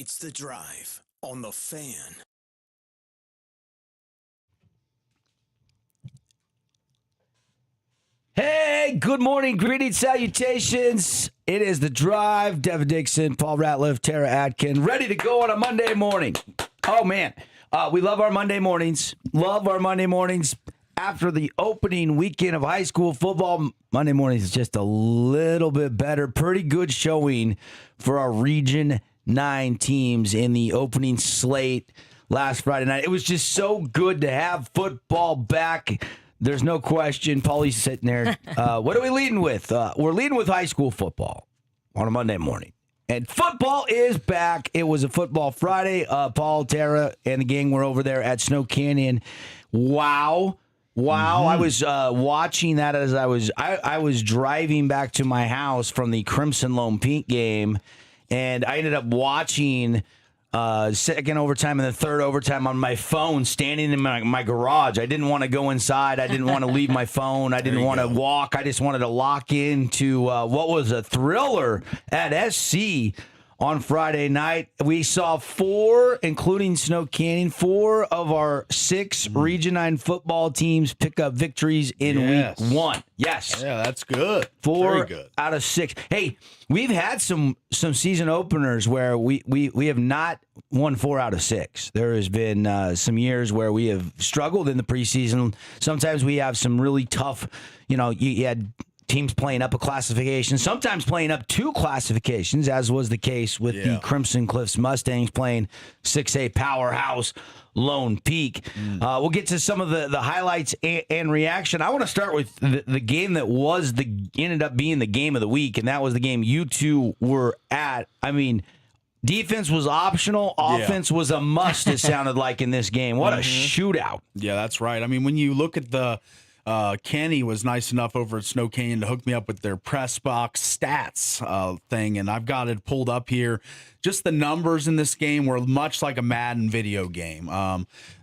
It's The Drive on The Fan. Hey, good morning, greetings, salutations. It is The Drive. Devin, Dixon, Paul Ratliff, Tara Atkin, ready to go on a Monday morning. Oh, man. We love our Monday mornings. Love our Monday mornings. After the opening weekend of high school football, Monday mornings is just a little bit better. Pretty good showing for our Region 9 teams in the opening slate last Friday night. It was just so good to have football back. There's no question. Paulie's sitting there. What are we leading with? We're leading with high school football on a Monday morning. And football is back. It was a football Friday. Paul, Tara, and the gang were over there at Snow Canyon. Wow. I was watching that as I was driving back to my house from the Crimson Lone Pink game, and I ended up watching second overtime and the third overtime on my phone, standing in my garage. I didn't want to go inside. I didn't want to leave my phone. I didn't want to walk. I just wanted to lock into what was a thriller at SC on Friday night. We saw four, including Snow Canyon, four of our six Region 9 football teams pick up victories in week one. Yes. Yeah, that's good. Four Very good. out of six. Hey, we've had some season openers where we have not won 4 out of 6. There has been some years where we have struggled in the preseason. Sometimes we have some really tough, you had teams playing up a classification, sometimes playing up 2 classifications, as was the case with the Crimson Cliffs Mustangs playing 6A powerhouse Lone Peak. We'll get to some of the highlights and reaction. I want to start with the game that ended up being the game of the week, and that was the game you two were at. I mean, defense was optional. Offense was a must, it sounded like, in this game. What a shootout. Yeah, that's right. I mean, when you look at the Kenny was nice enough over at Snow Canyon to hook me up with their press box stats thing, and I've got it pulled up here. Just the numbers in this game were much like a Madden video game.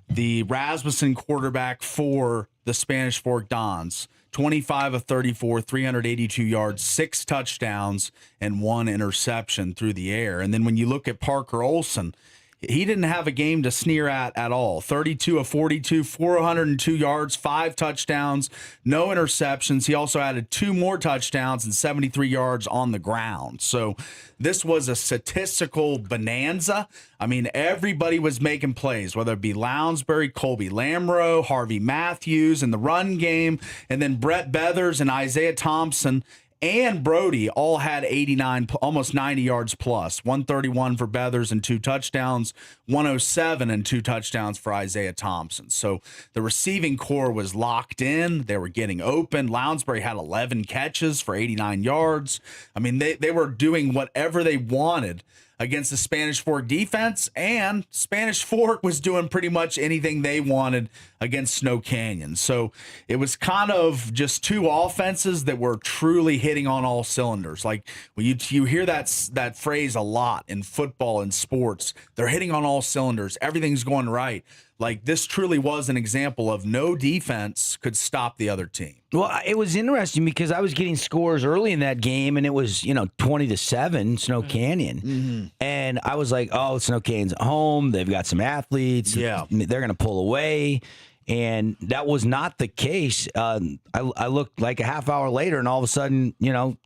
The Rasmussen quarterback for the Spanish Fork Dons, 25 of 34, 382 yards, 6 touchdowns, and 1 interception through the air. And then when you look at Parker Olson, he didn't have a game to sneer at all. 32 of 42, 402 yards, 5 touchdowns, no interceptions. He also added 2 more touchdowns and 73 yards on the ground. So this was a statistical bonanza. I mean, everybody was making plays, whether it be Lounsbury, Colby Lamro, Harvey Matthews in the run game, and then Brett Beathers and Isaiah Thompson and Brody all had 89, almost 90 yards plus. 131 for Beathers and 2 touchdowns, 107 and 2 touchdowns for Isaiah Thompson. So the receiving core was locked in. They were getting open. Lounsbury had 11 catches for 89 yards. I mean, they were doing whatever they wanted against the Spanish Fork defense, and Spanish Fork was doing pretty much anything they wanted against Snow Canyon. So it was kind of just 2 offenses that were truly hitting on all cylinders. Like when you hear that phrase a lot in football and sports, they're hitting on all cylinders. Everything's going right. Like, this truly was an example of no defense could stop the other team. Well, it was interesting because I was getting scores early in that game, and it was, 20-7, Snow Canyon. And I was like, oh, Snow Canyon's at home. They've got some athletes. Yeah. They're going to pull away. And that was not the case. I looked like a half hour later, and all of a sudden,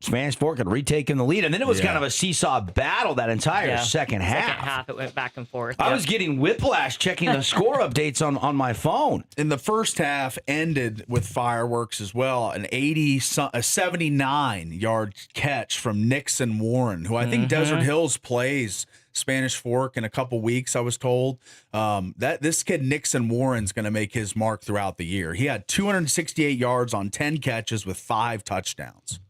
Spanish Fork had retaken the lead. And then it was kind of a seesaw battle that entire second half. Second half, it went back and forth. I was getting whiplash checking the score updates on my phone. In the first half ended with fireworks as well. A 79-yard catch from Nixon Warren, who I think Desert Hills plays Spanish Fork in a couple weeks, I was told. That this kid Nixon Warren's going to make his mark throughout the year. He had 268 yards on 10 catches with 5 touchdowns.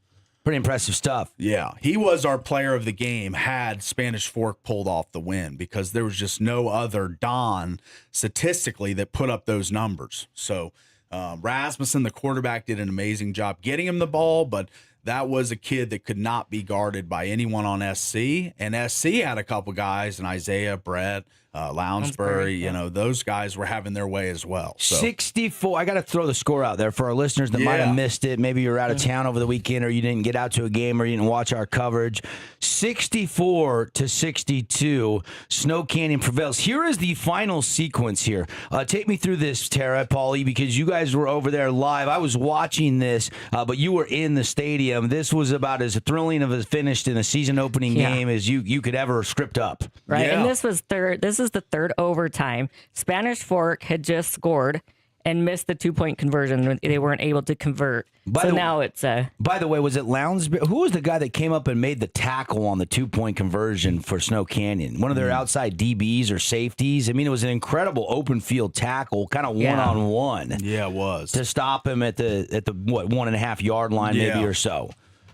Pretty impressive stuff. Yeah, he was our player of the game had Spanish Fork pulled off the win, because there was just no other Don statistically that put up those numbers. So Rasmussen, the quarterback, did an amazing job getting him the ball, but that was a kid that could not be guarded by anyone on SC. And SC had a couple guys, and Isaiah, Brett, Lounsbury, yeah. those guys were having their way as well. So. 64. I got to throw the score out there for our listeners that might have missed it. Maybe you're out of town over the weekend, or you didn't get out to a game, or you didn't watch our coverage. 64-62, Snow Canyon prevails. Here is the final sequence here. Take me through this, Tara, Paulie, because you guys were over there live. I was watching this, but you were in the stadium. This was about as thrilling of a finish in a season-opening game as you could ever script up. Right, Yeah. and this is the third overtime. Spanish Fork had just scored and missed the 2-point conversion. They weren't able to convert. Now it's By the way, was it Lounsbury? Who was the guy that came up and made the tackle on the 2-point conversion for Snow Canyon? One of their outside DBs or safeties? I mean, it was an incredible open field tackle, kind of one-on-one. Yeah, it was. To stop him at the 1.5 yard line maybe or so.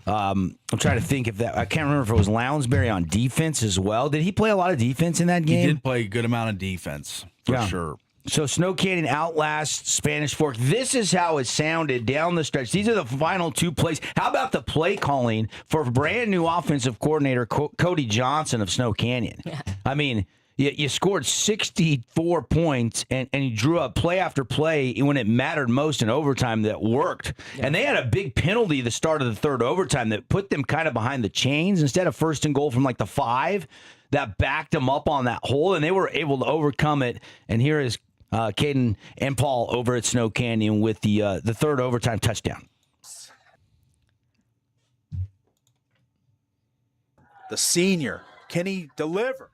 I'm trying to think if I can't remember if it was Lounsbury on defense as well. Did he play a lot of defense in that game? He did play a good amount of defense, for sure. So Snow Canyon outlasts Spanish Fork. This is how it sounded down the stretch. These are the final two plays. How about the play calling for brand new offensive coordinator Cody Johnson of Snow Canyon? I mean, you scored 64 points, and you drew up play after play when it mattered most in overtime that worked. Yeah. And they had a big penalty the start of the third overtime that put them kind of behind the chains instead of first and goal from like the 5. That backed them up on that hole, and they were able to overcome it. And here is Caden and Paul over at Snow Canyon with the third overtime touchdown. The senior, can he deliver?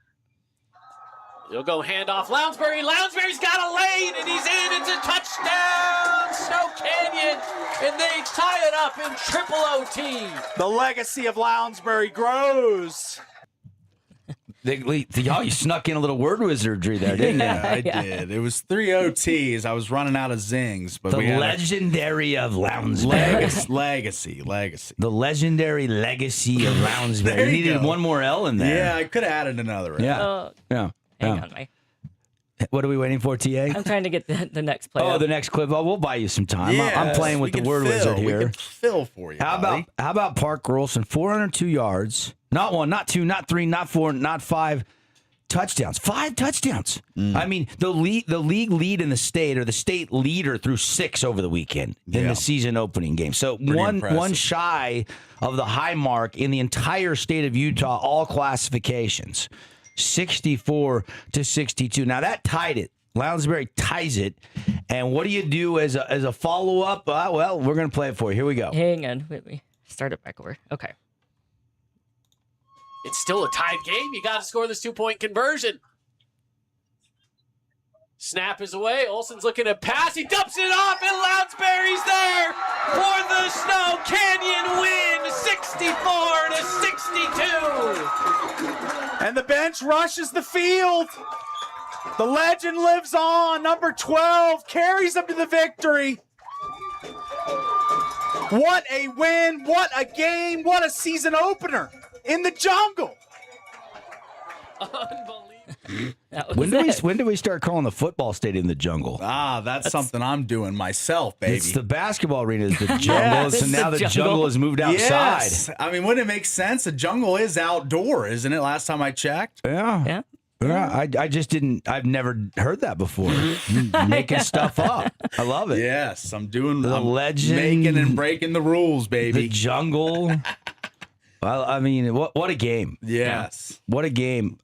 He'll go handoff. Lounsbury. Lounsbury's got a lane, and he's in. It's a touchdown, Snow Canyon, and they tie it up in triple OT. The legacy of Lounsbury grows. You snuck in a little word wizardry there, didn't you? I did. It was 3 OTs. I was running out of zings. But the legendary of Lounsbury. Legacy. The legendary legacy of Lounsbury. You needed one more L in there. Yeah, I could have added another. Yeah. Hang on, Mike. What are we waiting for, TA? I'm trying to get the next play. Oh, the next clip. Oh, we'll buy you some time. Yes, I'm playing with the word wizard here. We can fill for you. How about Parker Olson? 402 yards. Not 1, not 2, not 3, not 4, not 5 touchdowns. 5 touchdowns. I mean, the league lead in the state, or the state leader, through 6 over the weekend in the season opening game. So one shy of the high mark in the entire state of Utah, all classifications. 64-62. Now that tied it. Lounsbury ties it. And what do you do as a follow-up? Well, we're going to play it for you. Here we go. Hang on. Let me start it back over. Okay. It's still a tied game. You got to score this 2-point conversion. Snap is away. Olson's looking to pass. He dumps it off, and Lounsbury's there for the Snow Canyon win, 64-62. And the bench rushes the field. The legend lives on. Number 12 carries them to the victory. What a win. What a game. What a season opener in the jungle. Unbelievable. When do we start calling the football stadium the jungle? That's something I'm doing myself, baby. It's the basketball arena is the jungle, so now the jungle has moved outside. Yes. I mean, wouldn't it make sense? The jungle is outdoor, isn't it? Last time I checked. Yeah. I just didn't. I've never heard that before. Making stuff up. I love it. Yes, I'm legend, making and breaking the rules, baby. The jungle. Well, I mean, what a game! Yes, what a game.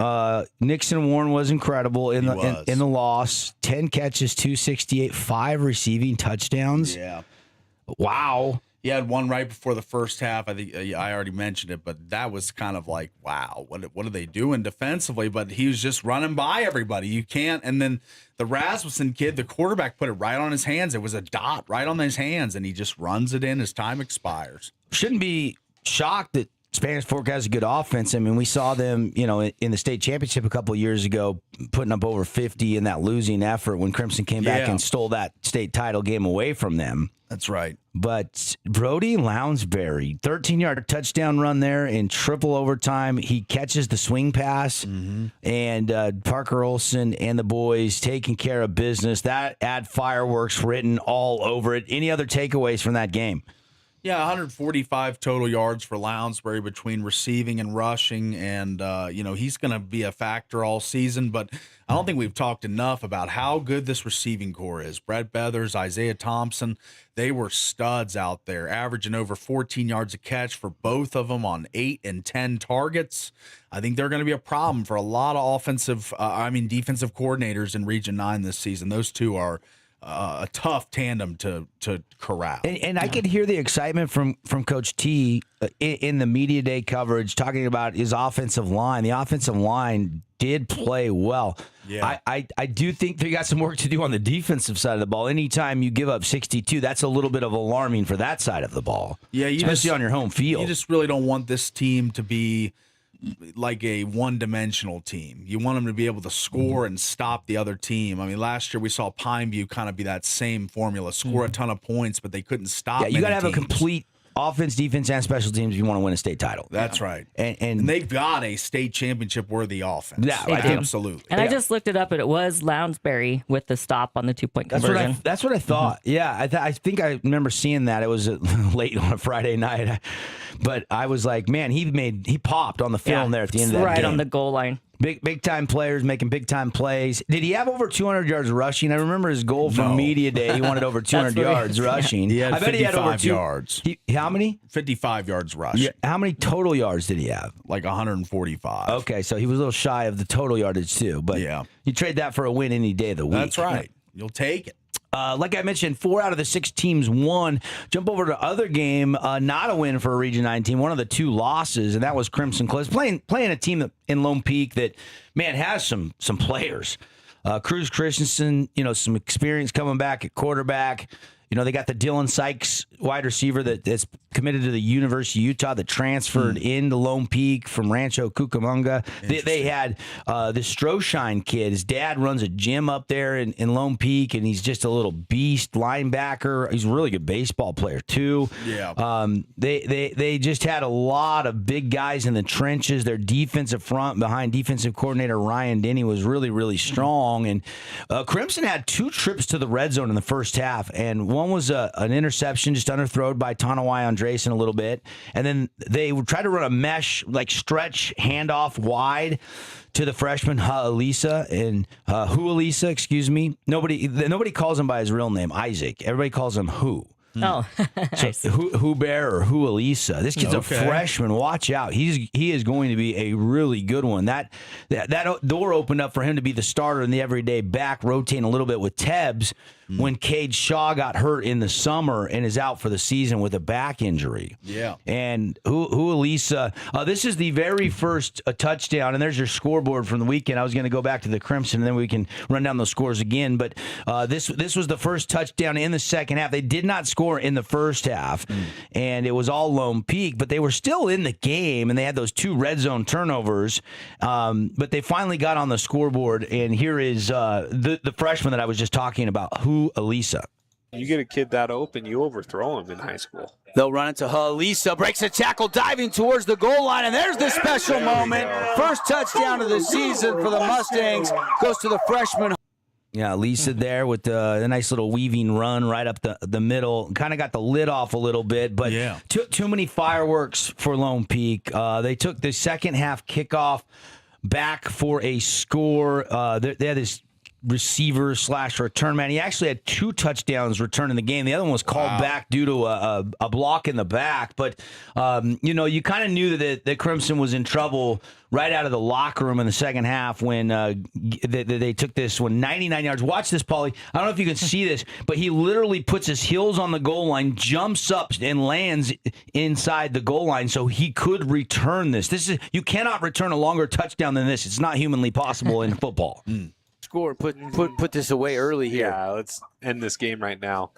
Nixon Warren was incredible in the loss. 10 catches, 268, 5 receiving touchdowns. Yeah, wow. He had one right before the first half. I think I already mentioned it, but that was kind of like, wow, what are they doing defensively? But he was just running by everybody. You can't. And then the Rasmussen kid, the quarterback, put it right on his hands. It was a dot right on his hands, and he just runs it in as time expires. Shouldn't be shocked that Spanish Fork has a good offense. I mean, we saw them, in the state championship a couple of years ago, putting up over 50 in that losing effort when Crimson came back and stole that state title game away from them. That's right. But Brody Lounsbury, 13-yard touchdown run there in triple overtime. He catches the swing pass, and Parker Olson and the boys taking care of business. That had fireworks written all over it. Any other takeaways from that game? Yeah, 145 total yards for Lounsbury between receiving and rushing, and he's going to be a factor all season. But I don't think we've talked enough about how good this receiving core is. Brett Beathers, Isaiah Thompson, they were studs out there, averaging over 14 yards a catch for both of them on 8 and 10 targets. I think they're going to be a problem for a lot of defensive coordinators in Region 9 this season. Those two are a tough tandem to corral. And I could hear the excitement from Coach T in the media day coverage talking about his offensive line. The offensive line did play well. Yeah. I do think they got some work to do on the defensive side of the ball. Anytime you give up 62, that's a little bit of alarming for that side of the ball. Yeah, especially on your home field. You just really don't want this team to be like a one-dimensional team. You want them to be able to score and stop the other team. I mean, last year we saw Pineview kind of be that same formula, score a ton of points, but they couldn't stop. Yeah, you got to have teams. a complete offense, defense, and special teams if you want to win a state title. That's right. And they've got a state championship-worthy offense. Yeah, absolutely. And I just looked it up, and it was Lounsbury with the stop on the 2-point conversion. That's what I thought. Yeah, I think I remember seeing that. It was late on a Friday night, but I was like, man, he popped on the film there at the end of that game. Right on the goal line. Big time players making big time plays. Did he have over 200 yards rushing? I remember his goal from media day. He wanted over 200 yards rushing. He had I bet he had over 55 yards. How many? 55 yards rush. Yeah. How many total yards did he have? Like 145. Okay, so he was a little shy of the total yardage too. But yeah, you trade that for a win any day of the week. That's right. You'll take it. Like I mentioned, 4 out of the 6 teams won. Jump over to other game, not a win for a Region 9 team. One of the 2 losses, and that was Crimson Cliffs playing a team that, in Lone Peak that, man, has some players. Cruz Christensen, some experience coming back at quarterback. They got the Dylan Sykes wide receiver that's committed to the University of Utah that transferred into Lone Peak from Rancho Cucamonga. They had this Stroshine kid. His dad runs a gym up there in Lone Peak, and he's just a little beast linebacker. He's a really good baseball player, too. Yeah. They just had a lot of big guys in the trenches. Their defensive front behind defensive coordinator Ryan Denny was really, really strong. And Crimson had 2 trips to the red zone in the first half, and one was an interception just underthrown by Tanawai Andresen a little bit. And then they would try to run a mesh, like stretch handoff wide to the freshman Hualisa, excuse me. Nobody calls him by his real name, Isaac. Everybody calls him Who. Oh, nice. So Huber or Hualisa. This kid's a freshman. Watch out. He is going to be a really good one. That door opened up for him to be the starter in the everyday back, rotating a little bit with Tebbs when Cade Shaw got hurt in the summer and is out for the season with a back injury. Yeah. And Hualisa, this is the very first touchdown, and there's your scoreboard from the weekend. I was going to go back to the Crimson, and then we can run down those scores again. But this was the first touchdown in the second half. They did not score in the first half, and it was all Lone Peak, but they were still in the game, and they had those 2 red zone turnovers. But they finally got on the scoreboard, and here is the freshman that I was just talking about, Hualisa. You get a kid that open, you overthrow him in high school. They'll run into Hualisa, breaks a tackle, diving towards the goal line, and there's the special moment. First touchdown of the season for the Mustangs goes to the freshman. Yeah, Lisa there with the nice little weaving run right up the middle. Kind of got the lid off a little bit, but too many fireworks for Lone Peak. They took the second half kickoff back for a score. They had this receiver / return man. He actually had 2 touchdowns returning the game. The other one was called back due to a block in the back. But, you kind of knew that Crimson was in trouble right out of the locker room in the second half when they took this one 99 yards. Watch this, Paulie. I don't know if you can see this, but he literally puts his heels on the goal line, jumps up, and lands inside the goal line so he could return this. You cannot return a longer touchdown than this. It's not humanly possible in football. Score, put this away early here. Yeah, let's end this game right now.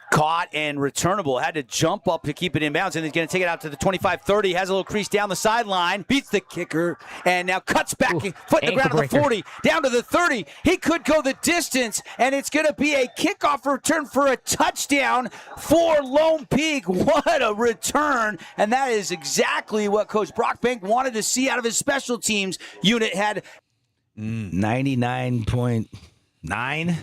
Caught and returnable. Had to jump up to keep it in bounds, and he's going to take it out to the 25-30. Has a little crease down the sideline. Beats the kicker, and now cuts back. Foot in the ground to the 40. Down to the 30. He could go the distance, and it's going to be a kickoff return for a touchdown for Lone Peak. What a return, and that is exactly what Coach Brockbank wanted to see out of his special teams unit. Had 99.9 9.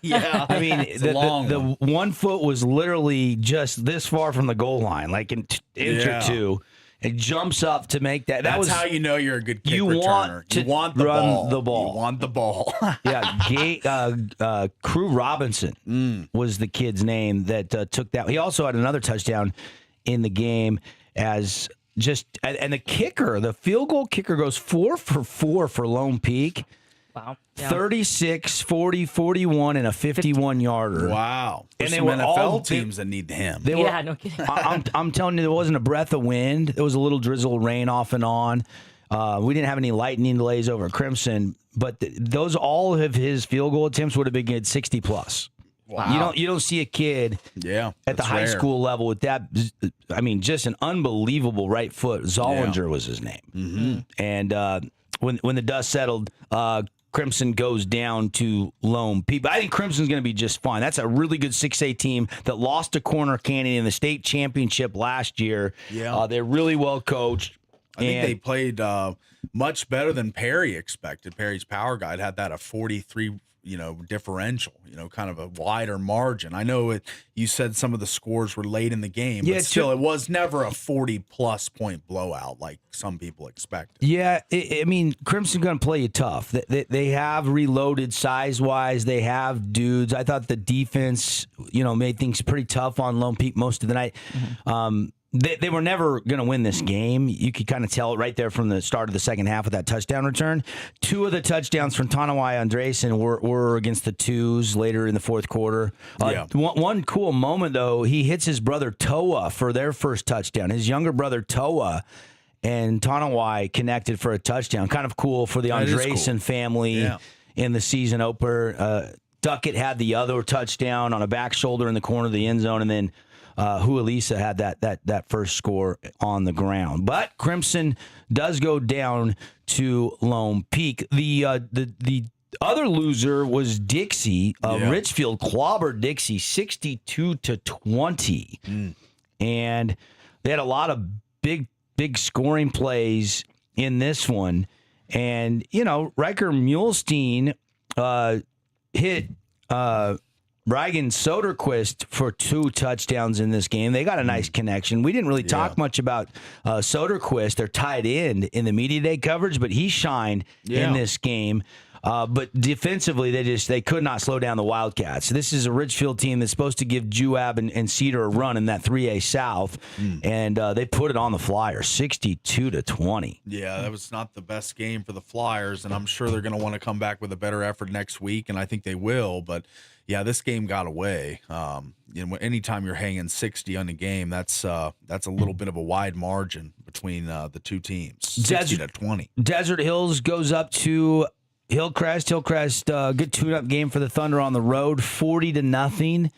Yeah. I mean, a long the 1 foot was literally just this far from the goal line, like an inch or two. It jumps up to make that. That's was how you know you're a good kick you returner. Want to you want the run ball. the ball. You want the ball. Yeah, Crew Robinson was the kid's name that took that. He also had another touchdown in the game as just, and the kicker, the field goal kicker goes 4 for 4 for Lone Peak. Wow. Yeah. 36, 40, 41, and a 51-yarder. Wow. And There's they some were NFL all teams that need him. They Yeah, were, no kidding. I'm telling you, there wasn't a breath of wind. There was a little drizzle rain off and on. We didn't have any lightning delays over Crimson, but those all of his field goal attempts would have been good 60 plus. Wow. You don't see a kid at the high school level with that. I mean, just an unbelievable right foot. Zollinger was his name. Mm-hmm. And when the dust settled, Crimson goes down to Lone Peak. But I think Crimson's going to be just fine. That's a really good 6A team that lost to Corner Canyon in the state championship last year. Yeah. They're really well coached. I think they played much better than Perry expected. Perry's power guide had that a 43, differential, kind of a wider margin. I know you said some of the scores were late in the game, but still, it was never a 40-plus point blowout like some people expected. Yeah, I mean, Crimson's going to play you tough. They have reloaded size-wise. They have dudes. I thought the defense, made things pretty tough on Lone Peak most of the night. Mm-hmm. They were never going to win this game. You could kind of tell it right there from the start of the second half with that touchdown return. 2 of the touchdowns from Tanawai Andresen were against the twos later in the fourth quarter. One cool moment, though, he hits his brother Toa for their first touchdown. His younger brother Toa and Tanawai connected for a touchdown. Kind of cool for the Andresen family in the season opener. Duckett had the other touchdown on a back shoulder in the corner of the end zone, and then Hualisa had that first score on the ground. But Crimson does go down to Lone Peak. The other loser was Dixie. Richfield clobbered Dixie 62-20. And they had a lot of big scoring plays in this one. And, Riker Muhlstein hit Reagan Soderquist for 2 touchdowns in this game. They got a nice connection. We didn't really talk much about Soderquist, their tight end, in the media day coverage, but he shined in this game. But defensively, they could not slow down the Wildcats. This is a Ridgefield team that's supposed to give Juab and Cedar a run in that 3A South, and they put it on the Flyers, 62-20. Yeah, that was not the best game for the Flyers, and I'm sure they're going to want to come back with a better effort next week, and I think they will. But yeah, this game got away. Anytime you're hanging 60 on the game, that's a little bit of a wide margin between the two teams, 60-20. Desert Hills goes up to Hillcrest, good tune-up game for the Thunder on the road, 40-0.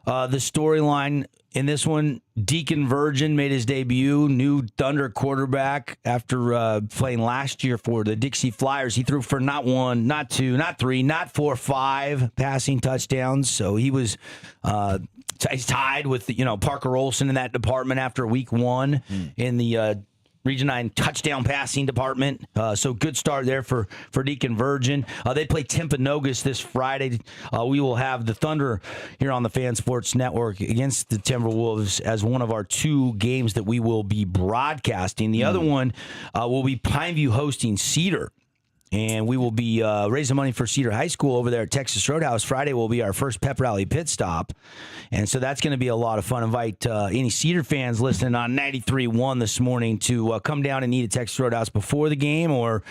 The storyline in this one, Deacon Virgin made his debut, new Thunder quarterback after playing last year for the Dixie Flyers. He threw for not 1, not 2, not 3, not 4, 5 passing touchdowns. So he was he's tied with Parker Olson in that department after week 1 in the Region 9 touchdown passing department. So good start there for Deacon Virgin. They play Timpanogos this Friday. We will have the Thunder here on the Fan Sports Network against the Timberwolves as one of our 2 games that we will be broadcasting. The other one will be Pineview hosting Cedar. And we will be raising money for Cedar High School over there at Texas Roadhouse. Friday will be our first pep rally pit stop. And so that's going to be a lot of fun. Invite any Cedar fans listening on 93.1 this morning to come down and eat at Texas Roadhouse before the game or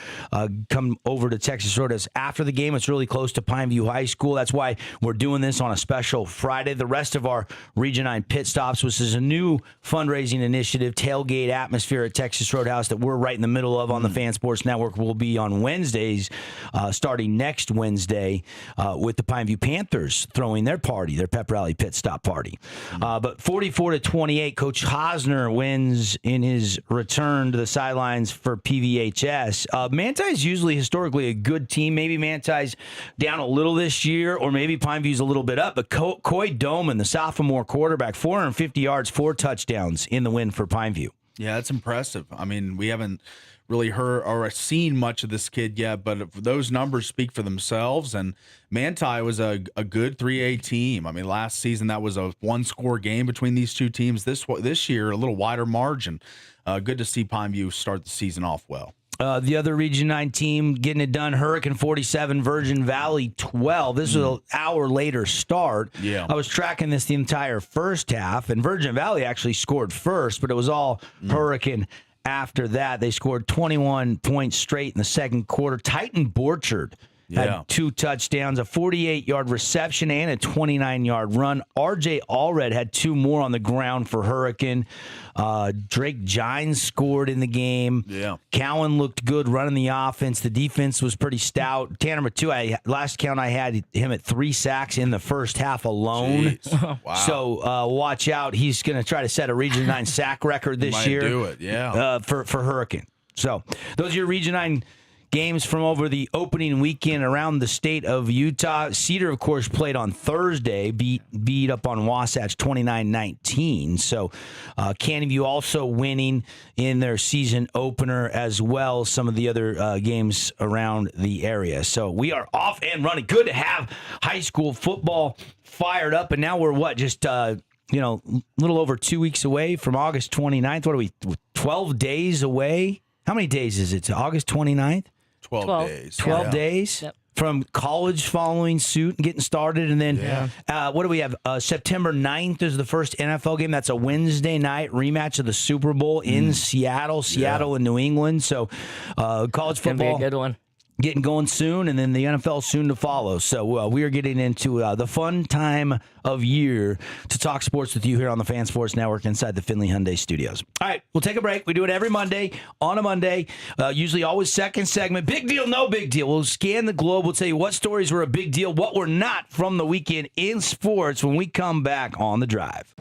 come over to Texas Roadhouse after the game. It's really close to Pineview High School. That's why we're doing this on a special Friday. The rest of our Region 9 pit stops, which is a new fundraising initiative, tailgate atmosphere at Texas Roadhouse that we're right in the middle of on the Fan Sports Network, will be on Wednesdays, starting next Wednesday with the Pineview Panthers throwing their pep rally pit stop party. But 44-28, Coach Hosner wins in his return to the sidelines for PVHS. Manti's usually historically a good team. Maybe Manti's down a little this year, or maybe Pineview's a little bit up. But Coy Doman, the sophomore quarterback, 450 yards, 4 touchdowns in the win for Pineview. Yeah, that's impressive. I mean, we haven't really heard or seen much of this kid yet, but those numbers speak for themselves. And Manti was a good 3A team. I mean, last season that was a one-score game between these two teams. This year, a little wider margin. Good to see Pineview start the season off well. The other Region 9 team getting it done, Hurricane 47, Virgin Valley 12. This was an hour later start. Yeah. I was tracking this the entire first half, and Virgin Valley actually scored first, but it was all Hurricane after that. They scored 21 points straight in the second quarter. Titan Borchard had 2 touchdowns, a 48-yard reception, and a 29-yard run. R.J. Allred had 2 more on the ground for Hurricane. Drake Gines scored in the game. Yeah. Cowan looked good running the offense. The defense was pretty stout. Tanner Matu, last count I had him at 3 sacks in the first half alone. Wow. So watch out. He's going to try to set a Region 9 sack record this Might year. do it, yeah. For Hurricane. So those are your Region 9 games from over the opening weekend around the state of Utah. Cedar, of course, played on Thursday, beat up on Wasatch 29-19. So Canyon also winning in their season opener as well. Some of the other games around the area. So we are off and running. Good to have high school football fired up. And now we're just a little over 2 weeks away from August 29th. What are we, 12 days away? How many days is it to August 29th? 12 days. 12 days from college following suit and getting started. And then what do we have? September 9th is the first NFL game. That's a Wednesday night rematch of the Super Bowl in Seattle and New England. So college football. Gonna be a good one. Getting going soon, and then the NFL soon to follow. So we are getting into the fun time of year to talk sports with you here on the Fan Sports Network inside the Findlay Hyundai Studios. All right, we'll take a break. We do it every Monday on a Monday, usually always second segment. Big deal, no big deal. We'll scan the globe. We'll tell you what stories were a big deal, what were not from the weekend in sports when we come back on The Drive.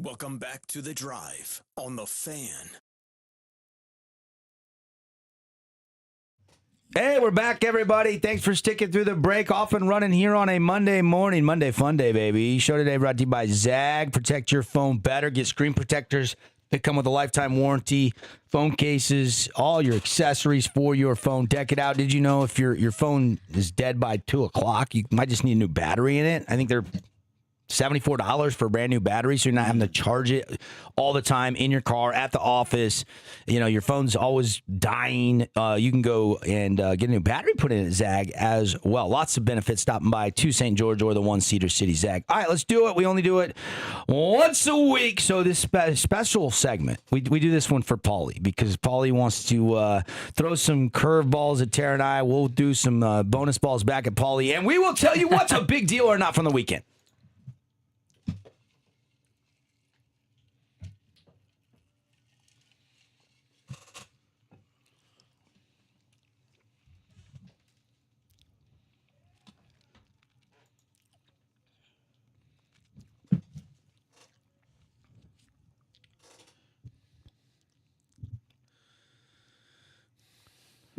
Welcome back to The Drive on The Fan. Hey, we're back, everybody. Thanks for sticking through the break. Off and running here on a Monday morning. Monday Fun Day, baby. Show today brought to you by Zag. Protect your phone better. Get screen protectors. They come with a lifetime warranty, phone cases, all your accessories for your phone. Deck it out. Did you know if your phone is dead by 2 o'clock, you might just need a new battery in it? I think they're $74 for a brand new battery, so you're not having to charge it all the time in your car, at the office. You know, your phone's always dying. You can go and get a new battery put in at Zag as well. Lots of benefits stopping by to St. George or the One Cedar City Zag. All right, let's do it. We only do it once a week. So this special segment, we do this one for Paulie because Paulie wants to throw some curveballs at Tara and I. We'll do some bonus balls back at Paulie, and we will tell you what's a big deal or not from the weekend.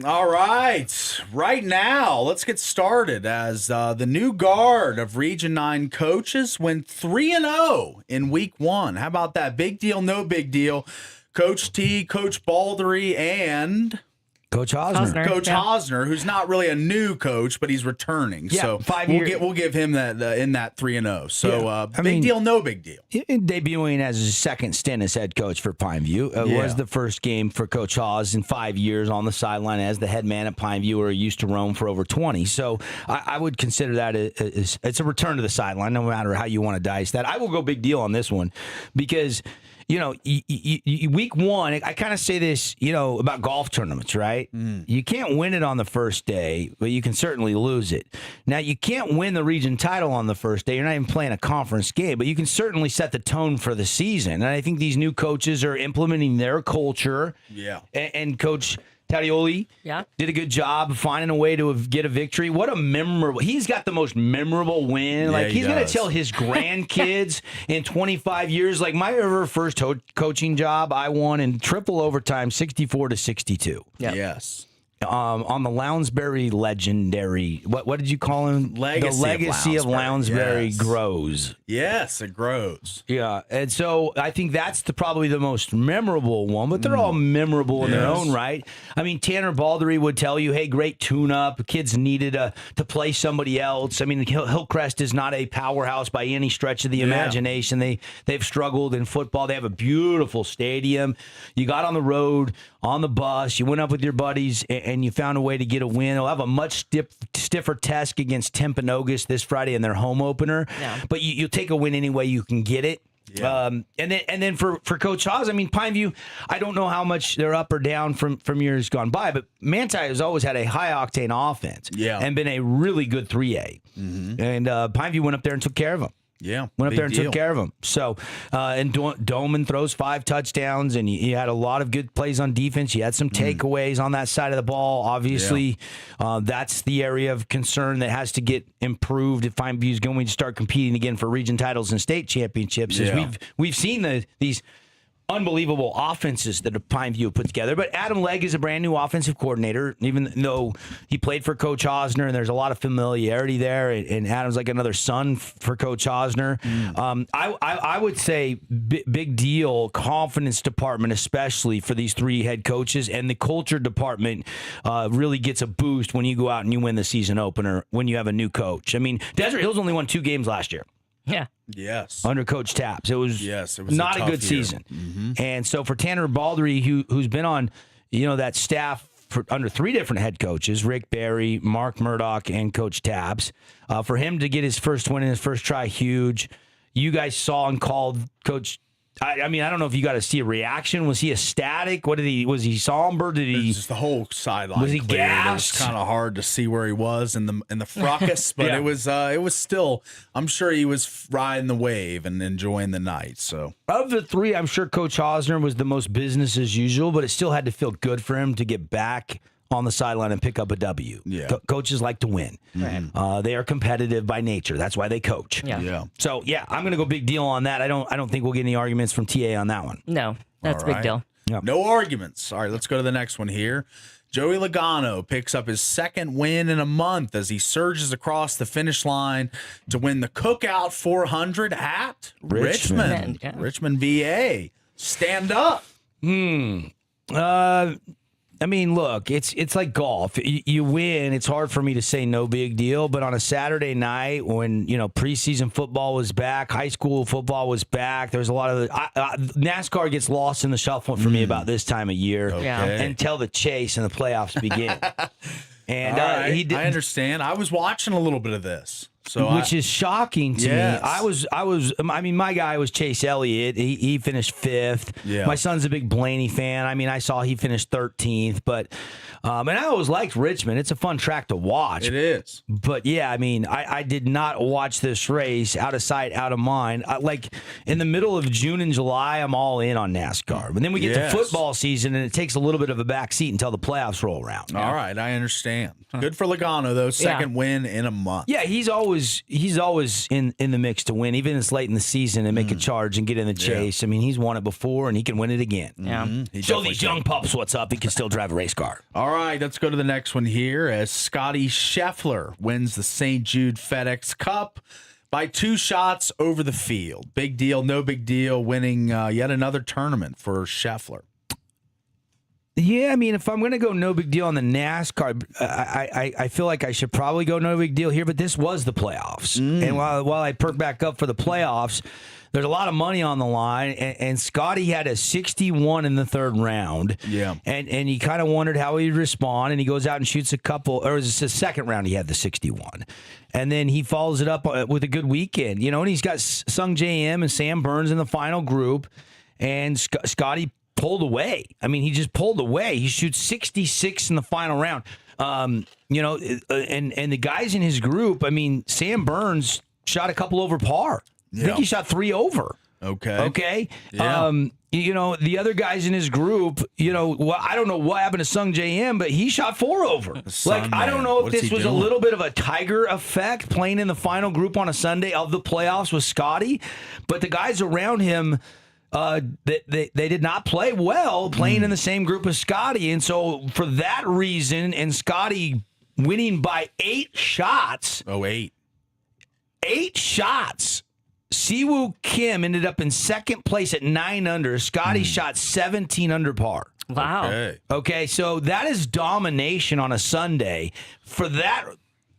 All right. Right now, let's get started as the new guard of Region 9 coaches went 3-0 in week 1. How about that? Big deal, no big deal. Coach T, Coach Baldry, and Coach Hosner. Coach Hosner, who's not really a new coach, but he's returning. Yeah, so 5 we'll years. we'll give him that in that 3-0. So Yeah, big deal, no big deal. Debuting as his second stint as head coach for Pineview. It was the first game for Coach Haws in 5 years on the sideline as the head man at Pineview, where he used to roam for over 20. So I would consider that it's a return to the sideline, no matter how you want to dice that. I will go big deal on this one because, you know, week 1, I kind of say this, you know, about golf tournaments, right? You can't win it on the first day, but you can certainly lose it. Now, you can't win the region title on the first day. You're not even playing a conference game, but you can certainly set the tone for the season. And I think these new coaches are implementing their culture. Yeah. And Coach Tadioli did a good job of finding a way to get a victory. What a memorable... He's got the most memorable win. Like, he's going to tell his grandkids in 25 years, like, my ever first coaching job, I won in triple overtime, 64-62. Yep. Yes. On the Lounsbury legendary... What did you call him? Legacy the legacy of Lounsbury yes. grows. Yes, it grows. Yeah, and so I think that's probably the most memorable one, but they're all memorable in their own right. I mean, Tanner Baldry would tell you, hey, great tune-up. Kids needed to play somebody else. I mean, Hillcrest is not a powerhouse by any stretch of the imagination. They've struggled in football. They have a beautiful stadium. You got on the road, on the bus, you went up with your buddies, and you found a way to get a win. They'll have a much stiffer task against Timpanogos this Friday in their home opener. Yeah. But you'll take a win any way you can get it. Yeah. And then for Coach Haws, I mean, Pineview, I don't know how much they're up or down from years gone by, but Manti has always had a high-octane offense and been a really good 3A. Mm-hmm. And Pineview went up there and took care of them. Yeah, went up there and took care of him. So, and Doman throws 5 touchdowns, and you had a lot of good plays on defense. You had some takeaways on that side of the ball. Obviously, that's the area of concern that has to get improved if Pineview is going to start competing again for region titles and state championships. As we've seen these unbelievable offenses that Pineview put together. But Adam Legg is a brand new offensive coordinator, even though he played for Coach Hosner, and there's a lot of familiarity there. And Adam's like another son for Coach Hosner. I would say big deal, confidence department, especially for these 3 head coaches, and the culture department really gets a boost when you go out and you win the season opener when you have a new coach. I mean, Desert Hills only won 2 games last year. Yeah. Yes. Under Coach Tapps. It was not a good season. Mm-hmm. And so for Tanner Baldry, who's been on, that staff for under 3 different head coaches, Rick Berry, Mark Murdoch, and Coach Tapps, for him to get his first win in his first try, huge. You guys saw and called Coach. I mean, I don't know if you got to see a reaction. Was he ecstatic? Was he somber? Did he? Just the whole sideline. Was he cleared. gassed? It was kind of hard to see where he was in the fracas, but it was still. I'm sure he was riding the wave and enjoying the night. So of the 3, I'm sure Coach Hosner was the most business as usual, but it still had to feel good for him to get back on the sideline and pick up a W. Yeah. Coaches like to win. They are competitive by nature. That's why they coach. Yeah. So yeah, I'm going to go big deal on that. I don't think we'll get any arguments from TA on that one. No, that's a All big deal. Yep. No arguments. All right, let's go to the next one here. Joey Logano picks up his second win in a month as he surges across the finish line to win the Cookout 400 at Richmond. Yeah. Richmond, VA. Stand up. I mean, look, it's like golf. You win. It's hard for me to say no big deal, but on a Saturday night when, preseason football was back, high school football was back, there's a lot of NASCAR gets lost in the shuffle for me about this time of year until the chase and the playoffs begin. And All right, he did, I understand. I was watching a little bit of this. Which is shocking to me. I mean, my guy was Chase Elliott. He finished 5th. Yeah. My son's a big Blaney fan. I mean, I saw he finished 13th. But, and I always liked Richmond. It's a fun track to watch. It is. But, yeah, I mean, I did not watch this race out of sight, out of mind. Like, in the middle of June and July, I'm all in on NASCAR. But then we get to football season, and it takes a little bit of a back seat until the playoffs roll around. All right, I understand. Good for Logano, though. Second win in a month. Yeah, he's always in the mix to win, even if it's late in the season and make a charge and get in the chase. I mean, he's won it before, and he can win it again. Yeah. Show these young pups what's up. He can still drive a race car. All right, let's go to the next one here as Scotty Scheffler wins the St. Jude FedEx Cup by 2 shots over the field. Big deal, no big deal, winning yet another tournament for Scheffler. Yeah, I mean, if I'm going to go no big deal on the NASCAR, I feel like I should probably go no big deal here, but this was the playoffs. And while I perk back up for the playoffs, there's a lot of money on the line, and Scotty had a 61 in the 3rd round. Yeah. And he kind of wondered how he'd respond, and he goes out and shoots a couple, or it was the 2nd round he had the 61. And then he follows it up with a good weekend, and he's got Sung J.M. and Sam Burns in the final group, and Scotty pulled away. I mean, he just pulled away. He shoots 66 in the final round. And the guys in his group, I mean, Sam Burns shot a couple over par. I think he shot 3 over. Okay. Yeah. The other guys in his group, I don't know what happened to Sung J.M., but he shot 4 over. I don't know if this was a little bit of a Tiger effect playing in the final group on a Sunday of the playoffs with Scotty, but the guys around him, they did not play well playing in the same group as Scotty. And so for that reason, and Scotty winning by 8 shots. 8 shots. Siwoo Kim ended up in 2nd place at 9 under. Scotty shot 17 under par. Wow. Okay, so that is domination on a Sunday. For that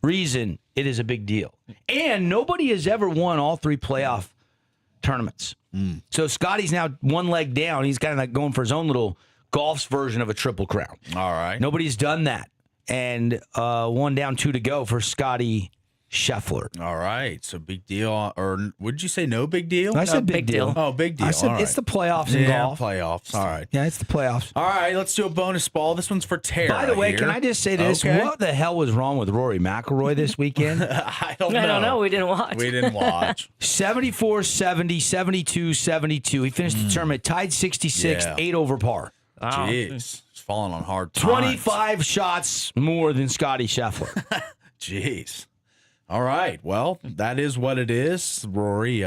reason, it is a big deal. And nobody has ever won all 3 playoff tournaments. So Scotty's now 1 leg down. He's kind of like going for his own little golf's version of a Triple Crown. All right. Nobody's done that. And 1 down, 2 to go for Scotty Scheffler. All right. So big deal. Or would you say no big deal? I said big deal. Oh, big deal. I said All right. it's the playoffs in golf. Playoffs. All right. Yeah, it's the playoffs. All right. Let's do a bonus ball. This one's for Tara. By the way, here. can I just say this? Okay. What the hell was wrong with Rory McIlroy this weekend? I don't know. I don't know. We didn't watch. We didn't watch. 74-70, 72-72. He finished the tournament tied 66th, 8 over par. Wow. Jeez. It's falling on hard times. 25 shots more than Scotty Scheffler. Jeez. All right. Well, that is what it is. Rory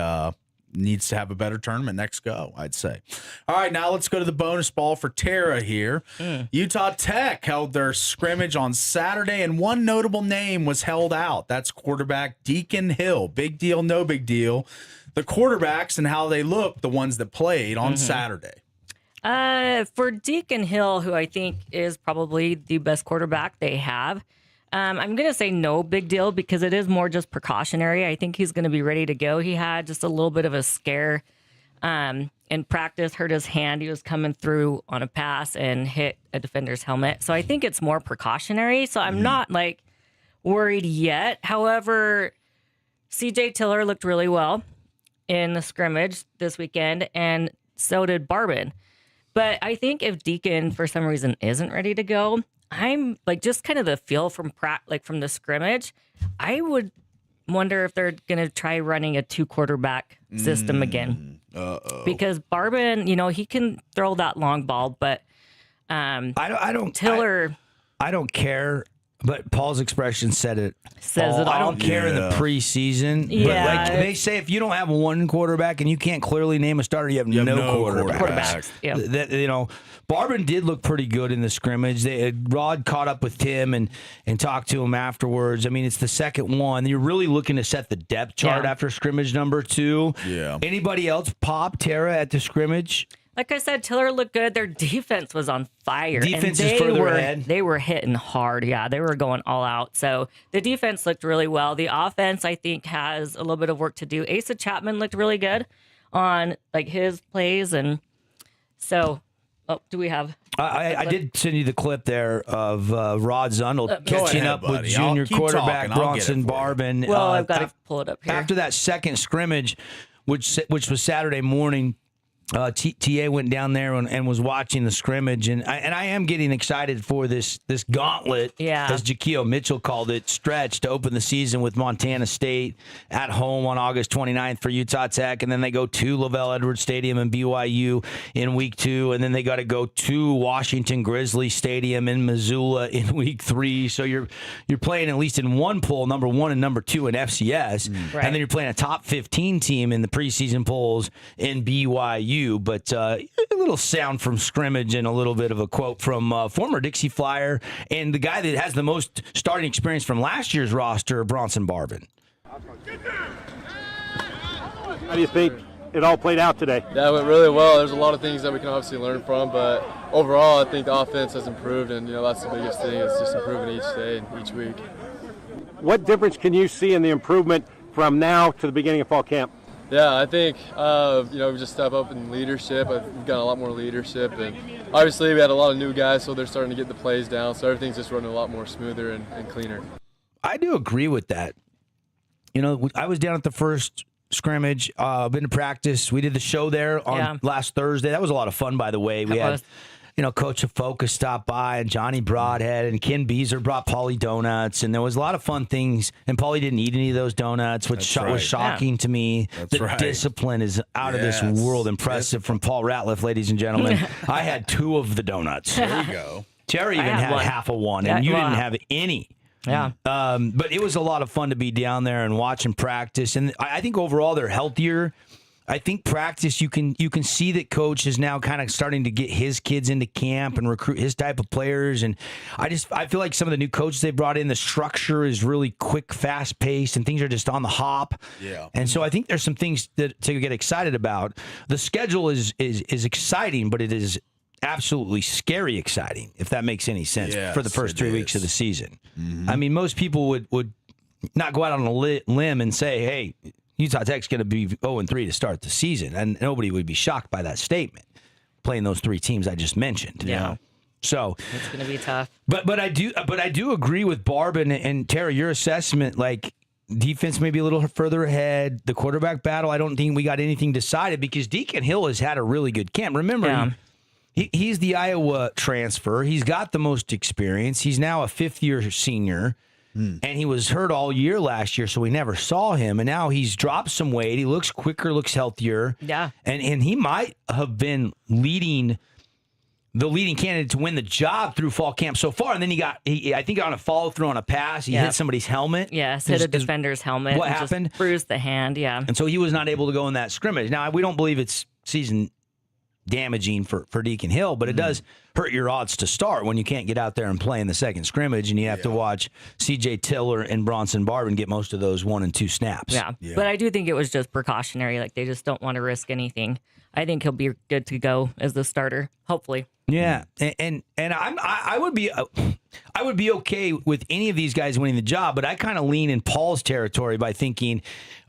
needs to have a better tournament next go, I'd say. All right, now let's go to the bonus ball for Tara here. Utah Tech held their scrimmage on Saturday, and one notable name was held out. That's quarterback Deacon Hill. Big deal, no big deal. The quarterbacks and how they look, the ones that played on Saturday. For Deacon Hill, who I think is probably the best quarterback they have, I'm going to say no big deal because it is more just precautionary. I think he's going to be ready to go. He had just a little bit of a scare in practice, hurt his hand. He was coming through on a pass and hit a defender's helmet. So I think it's more precautionary. So I'm not worried yet. However, CJ Tiller looked really well in the scrimmage this weekend, and so did Barbin. But I think if Deacon, for some reason, isn't ready to go, I'm just kind of the feel from from the scrimmage. I would wonder if they're going to try running a 2 quarterback system again. Because Barbin, he can throw that long ball, but I don't. Tiller. I don't care. But Paul's expression said it. Says it all. I don't care in the preseason. Yeah. But like they say, if you don't have one quarterback and you can't clearly name a starter, you have no quarterback. Quarterbacks. Yeah. Barbin did look pretty good in the scrimmage. Rod caught up with Tim and talked to him afterwards. I mean, it's the second one. You're really looking to set the depth chart after scrimmage number 2. Yeah. Anybody else pop, Tara, at the scrimmage? Like I said, Tiller looked good. Their defense was on fire. Defense and is further ahead. They were hitting hard. Yeah, they were going all out. So the defense looked really well. The offense, I think, has a little bit of work to do. Asa Chapman looked really good on like his plays. And so, do we have... I did send you the clip there of Rod Zundel catching up with junior quarterback Bronson Barbin. Well, I've got to pull it up here. After that second scrimmage, which was Saturday morning, TA went down there and was watching the scrimmage, and I am getting excited for this gauntlet, as Jaquio Mitchell called it, stretch to open the season with Montana State at home on August 29th for Utah Tech, and then they go to Lavelle Edwards Stadium and BYU in week 2, and then they got to go to Washington Grizzly Stadium in Missoula in week 3. So you're playing at least in one poll, number 1 and number 2 in FCS, and then you're playing a top 15 team in the preseason polls in BYU. But a little sound from scrimmage and a little bit of a quote from former Dixie Flyer and the guy that has the most starting experience from last year's roster, Bronson Barbin. How do you think it all played out today? Yeah, it went really well. There's a lot of things that we can obviously learn from, but overall I think the offense has improved, and that's the biggest thing. It's just improving each day and each week. What difference can you see in the improvement from now to the beginning of fall camp? Yeah, I think, we just step up in leadership. We've got a lot more leadership, and obviously we had a lot of new guys, so they're starting to get the plays down, so everything's just running a lot more smoother and cleaner. I do agree with that. I was down at the first scrimmage, been to practice. We did the show there on last Thursday. That was a lot of fun, by the way. We had Coach Afoka stopped by, and Johnny Broadhead, and Ken Beezer brought Paulie donuts, and there was a lot of fun things. And Paulie didn't eat any of those donuts, which was shocking to me. The discipline is out of this world. Impressive from Paul Ratliff, ladies and gentlemen. I had 2 of the donuts. There you go. Terry even had half of one, and you didn't have any. Yeah. But it was a lot of fun to be down there and watch them practice. And I think overall they're healthier. I think practice, you can see that Coach is now kind of starting to get his kids into camp and recruit his type of players. And I feel like some of the new coaches they brought in, the structure is really quick, fast paced, and things are just on the hop. Yeah. And so I think there's some things to get excited about. The schedule is exciting, but it is absolutely scary exciting, if that makes any sense, for the first 3 weeks of the season. Mm-hmm. I mean, most people would not go out on a limb and say, hey, Utah Tech's going to be 0-3 to start the season, and nobody would be shocked by that statement, playing those 3 teams I just mentioned. Yeah. So it's going to be tough. But I do agree with Barbin and Tara, your assessment, like defense maybe a little further ahead. The quarterback battle, I don't think we got anything decided because Deacon Hill has had a really good camp. Remember, he's the Iowa transfer. He's got the most experience. He's now a 5th-year senior. And he was hurt all year last year, so we never saw him. And now he's dropped some weight. He looks quicker, looks healthier. Yeah. And he might have been the leading candidate to win the job through fall camp so far. And then I think on a follow through on a pass, he hit somebody's helmet. Yes, hit a defender's helmet. What happened? Just bruised the hand, And so he was not able to go in that scrimmage. Now, we don't believe it's season damaging for Deacon Hill, but it does hurt your odds to start when you can't get out there and play in the second scrimmage, and you have to watch CJ Tiller and Bronson Barbin get most of those 1 and 2 snaps. Yeah, but I do think it was just precautionary. Like, they just don't want to risk anything. I think he'll be good to go as the starter, hopefully. Yeah, and I would be okay with any of these guys winning the job, but I kind of lean in Paul's territory by thinking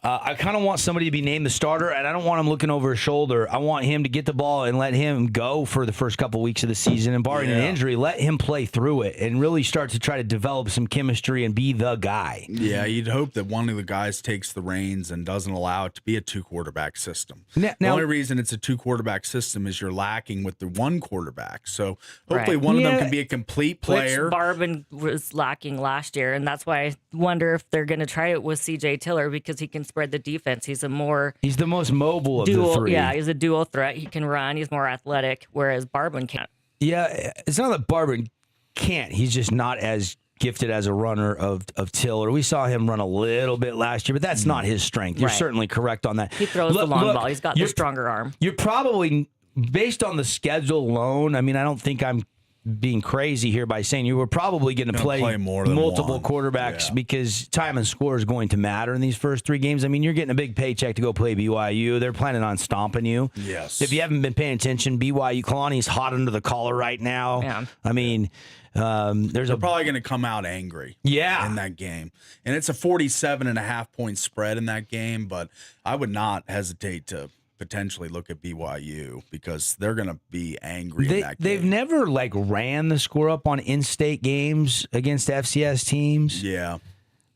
I kind of want somebody to be named the starter, and I don't want him looking over his shoulder. I want him to get the ball and let him go for the first couple weeks of the season, and barring an injury, let him play through it and really start to try to develop some chemistry and be the guy. Yeah, you'd hope that one of the guys takes the reins and doesn't allow it to be a 2-quarterback system. The only reason it's a 2-quarterback system is you're lacking with the 1 quarterback. So hopefully one of them can be a complete player. Which Barbin was lacking last year, and that's why I wonder if they're going to try it with CJ Tiller because he can spread the defense. He's the most mobile of the 3. Yeah, he's a dual threat. He can run. He's more athletic, whereas Barbin can't. Yeah, it's not that Barbin can't. He's just not as gifted as a runner of Tiller. We saw him run a little bit last year, but that's not his strength. You're certainly correct on that. He throws the long ball. He's got the stronger arm. You're probably, based on the schedule alone, I mean, I don't think I'm being crazy here by saying you were probably going to play more than multiple one. quarterbacks because time and score is going to matter in these first 3 games. I mean, you're getting a big paycheck to go play BYU. They're planning on stomping you. Yes. If you haven't been paying attention, BYU, Kalani's hot under the collar right now. Yeah. I mean, they're probably going to come out angry. Yeah. In that game. And it's a 47.5 point spread in that game, but I would not hesitate to potentially look at BYU because they're going to be angry in that game. They've never ran the score up on in-state games against FCS teams. Yeah.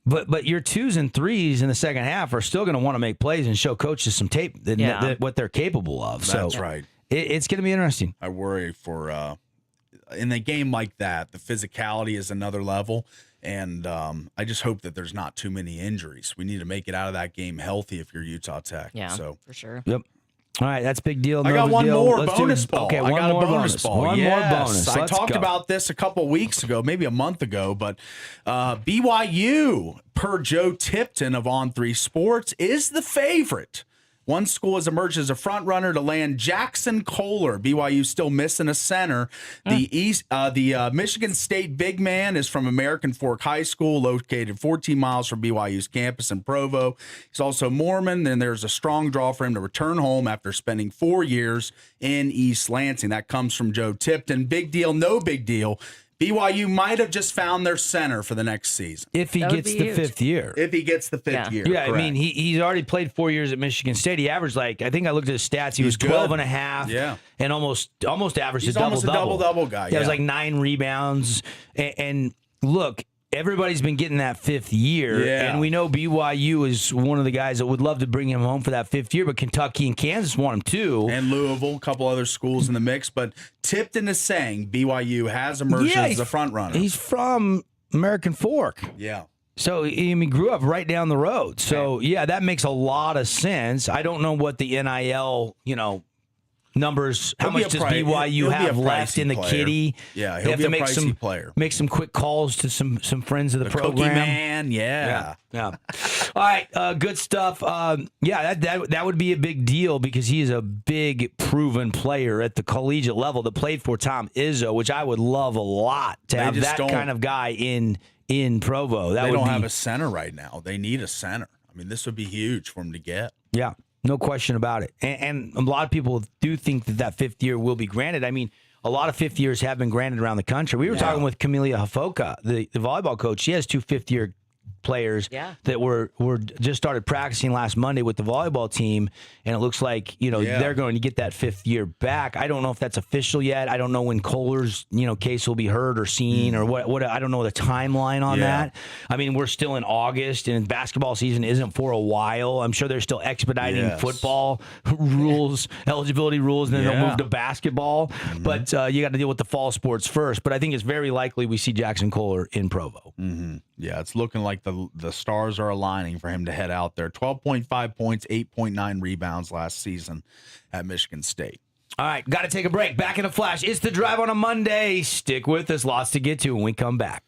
But your 2s and 3s in the second half are still going to want to make plays and show coaches some tape what they're capable of. That's right. It's going to be interesting. I worry for in a game like that, the physicality is another level. And I just hope that there's not too many injuries. We need to make it out of that game healthy if you're Utah Tech. Yeah, so for sure. Yep. All right, that's big deal. I got one deal. more bonus ball. Okay, I got more a bonus ball. One more bonus. I talked about this a couple weeks ago, maybe a month ago, but BYU, per Joe Tipton of On3 Sports, is the favorite. One school has emerged as a front runner to land Jackson Kohler. BYU still missing a center. The Michigan State big man is from American Fork High School, located 14 miles from BYU's campus in Provo. He's also Mormon, and there's a strong draw for him to return home after spending 4 years in East Lansing. That comes from Joe Tipton. Big deal, no big deal. BYU might have just found their center for the next season. If he gets the 5th year. If he gets the 5th year. Yeah, correct. I mean, he's already played 4 years at Michigan State. He averaged I think I looked at his stats. He was 12 and a half. Yeah. And almost averaged He's a double-double. almost a double-double guy. Yeah, it was 9 rebounds. And look, everybody's been getting that 5th year. Yeah. And we know BYU is one of the guys that would love to bring him home for that 5th year, but Kentucky and Kansas want him too. And Louisville, a couple other schools in the mix. But Tipton is saying BYU has emerged as the front runner. He's from American Fork. Yeah. So he grew up right down the road. So, yeah, that makes a lot of sense. I don't know what the NIL, numbers, how much does BYU have left in the kitty? Yeah, he'll be a pricey player. Make some quick calls to some friends of the program. Cookie Man, yeah. All right, good stuff. That would be a big deal because he is a big, proven player at the collegiate level that played for Tom Izzo, which I would love a lot to have that kind of guy in Provo. They don't have a center right now. They need a center. I mean, this would be huge for him to get. Yeah. No question about it. And a lot of people do think that 5th year will be granted. I mean, a lot of 5th years have been granted around the country. We were talking with Camelia Hafoka, the volleyball coach. She has 2 5th-year players that were just started practicing last Monday with the volleyball team, and it looks like they're going to get that 5th year back. I don't know if that's official yet. I don't know when Kohler's case will be heard or seen or what. I don't know the timeline on that. I mean, we're still in August, and basketball season isn't for a while. I'm sure they're still expediting football rules, eligibility rules, and then they'll move to basketball. But you got to deal with the fall sports first. But I think it's very likely we see Jackson Kohler in Provo. Yeah, it's looking like the stars are aligning for him to head out there. 12.5 points, 8.9 rebounds last season at Michigan State. All right, got to take a break. Back in a flash. It's The Drive on a Monday. Stick with us. Lots to get to when we come back.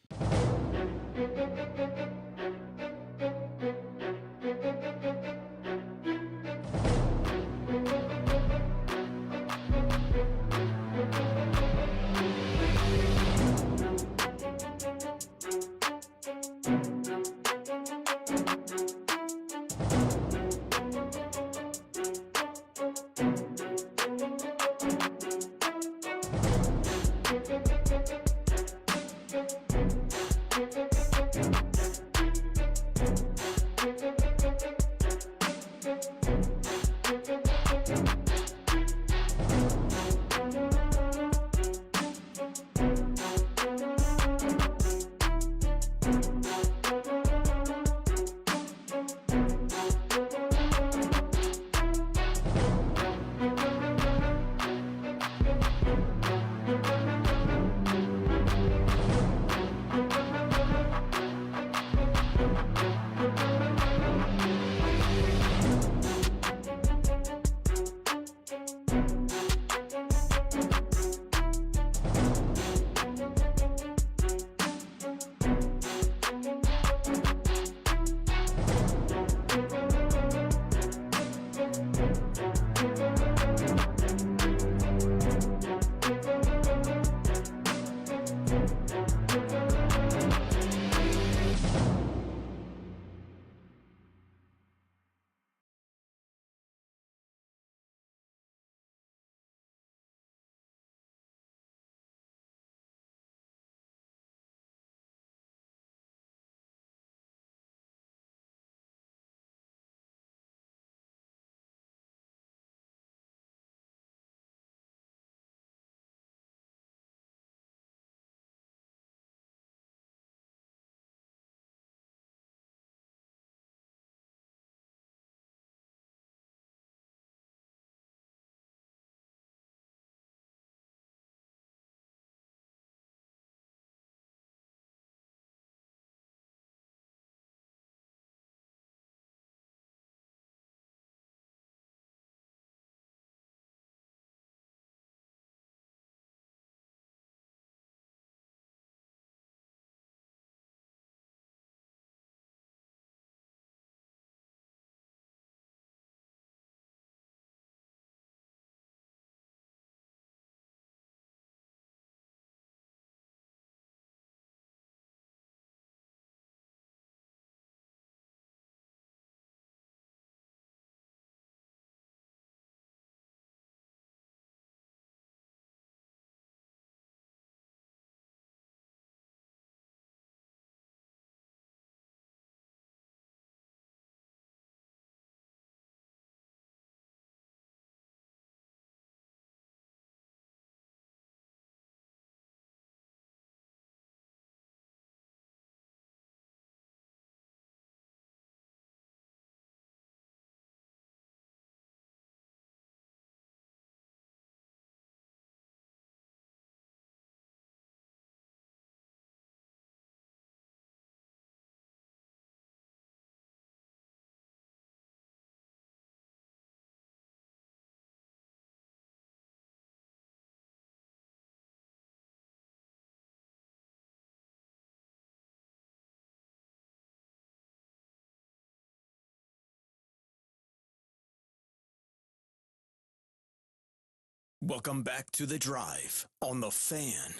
Welcome back to The Drive on The Fan.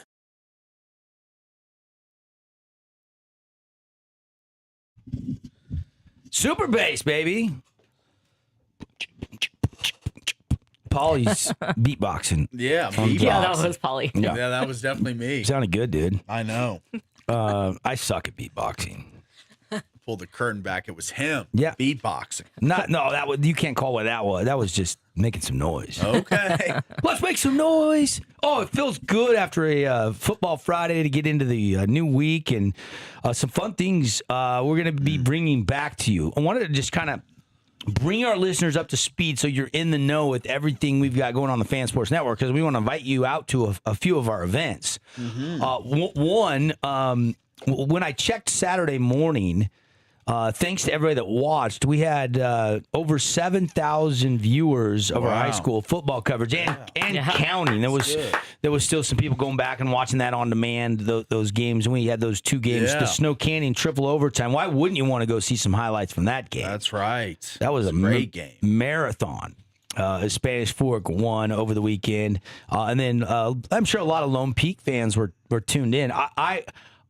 Super bass, baby. Pauly's beatboxing. Yeah, Yeah, that was Pauly. Yeah. Yeah, that was definitely me. Sounded good, dude. I know. I suck at beatboxing. Pulled the curtain back. It was him. Yeah. Beatboxing. You can't call what that was. That was just making some noise. Okay. Let's make some noise. Oh, it feels good after a Football Friday to get into the new week and some fun things we're going to be bringing back to you. I wanted to just kind of bring our listeners up to speed so you're in the know with everything we've got going on the Fan Sports Network, because we want to invite you out to a few of our events. One, when I checked Saturday morning, thanks to everybody that watched, we had over 7,000 viewers of our high school football coverage and counting. There was still some people going back and watching that on demand, those games. And we had those two games, the Snow Canyon triple overtime. Why wouldn't you want to go see some highlights from that game? That's right. That was a great game. Marathon. Spanish Fork won over the weekend. And then I'm sure a lot of Lone Peak fans were tuned in.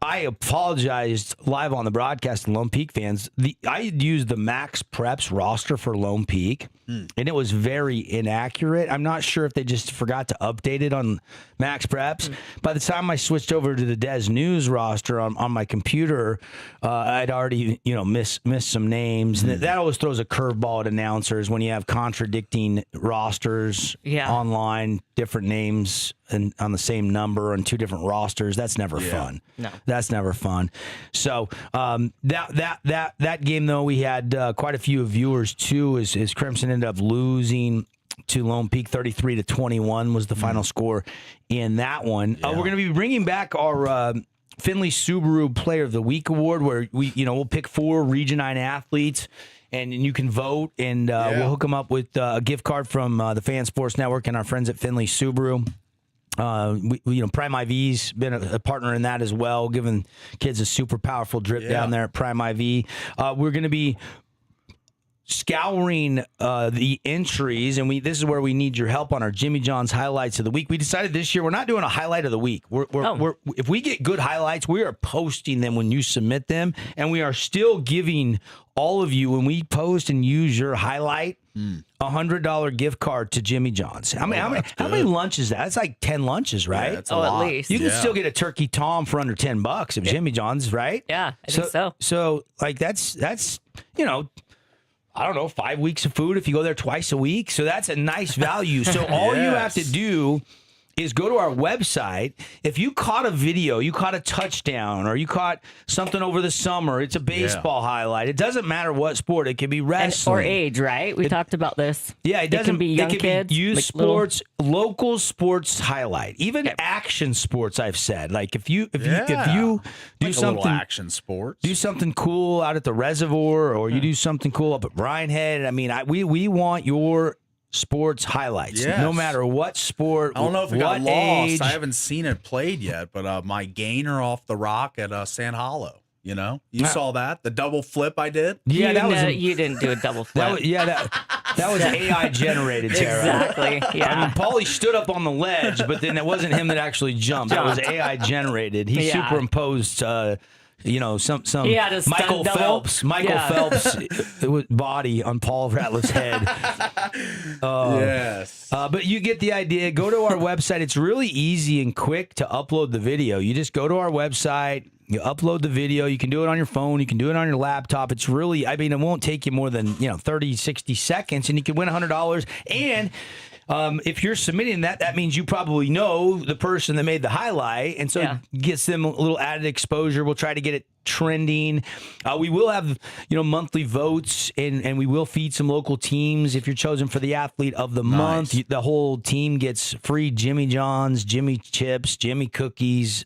I apologized live on the broadcast to Lone Peak fans. I had used the Max Preps roster for Lone Peak, and it was very inaccurate. I'm not sure if they just forgot to update it on Max Preps. By the time I switched over to the Des News roster on my computer, I'd already missed some names. That always throws a curveball at announcers when you have contradicting rosters online, different names and on the same number on two different rosters. That's never fun. No. That's never fun. So that game, though, we had quite a few viewers too, as Crimson ended up losing to Lone Peak. 33-21 was the final score in that one. We're going to be bringing back our Findlay Subaru Player of the Week award, where we'll pick 4 Region 9 athletes. And you can vote, and we'll hook them up with a gift card from the Fan Sports Network and our friends at Findlay Subaru. Prime IV's been a partner in that as well, giving kids a super powerful drip down there at Prime IV. We're going to be scouring the entries, and this is where we need your help on our Jimmy John's highlights of the week. We decided this year we're not doing a highlight of the week. If we get good highlights, we are posting them when you submit them, and we are still giving all of you, when we post and use your highlight, $100 gift card to Jimmy John's. How many lunches is that? It's like 10 lunches, right? Yeah, that's a lot. At least. You can still get a turkey tom for under $10 at Jimmy John's, right? Yeah, I think so. So like that's I don't know, 5 weeks of food if you go there twice a week. So that's a nice value. So all you have to do is go to our website. If you caught a video, you caught a touchdown, or you caught something over the summer, it's a baseball highlight. It doesn't matter what sport. It could be wrestling. Or age, right? We talked about this. Yeah, it can be young kids. Be youth sports, local sports highlight, even action sports. I've said, like if you do like something, a little action sports, do something cool out at the reservoir, or you do something cool up at Bryan Head. I mean, we want your sports highlights, no matter what sport. I don't know if it what got lost. age. I haven't seen it played yet, but my gainer off the rock at San Hollow. You saw that, the double flip I did. Yeah, you didn't do a double flip. That was AI generated, Tara. Exactly. Yeah. I mean, Pauly stood up on the ledge, but then it wasn't him that actually jumped. That was AI generated. He superimposed. Some He had a Michael stunt Phelps, body on Paul Ratliff's head. Yes. But you get the idea. Go to our website. It's really easy and quick to upload the video. You just go to our website. You upload the video. You can do it on your phone. You can do it on your laptop. It's really, it won't take you more than 30, 60 seconds, and you can win $100. And if you're submitting that means you probably know the person that made the highlight, and so it gets them a little added exposure. We'll try to get it trending. We will have monthly votes, and we will feed some local teams. If you're chosen for the athlete of the month, the whole team gets free Jimmy John's, Jimmy chips, Jimmy cookies.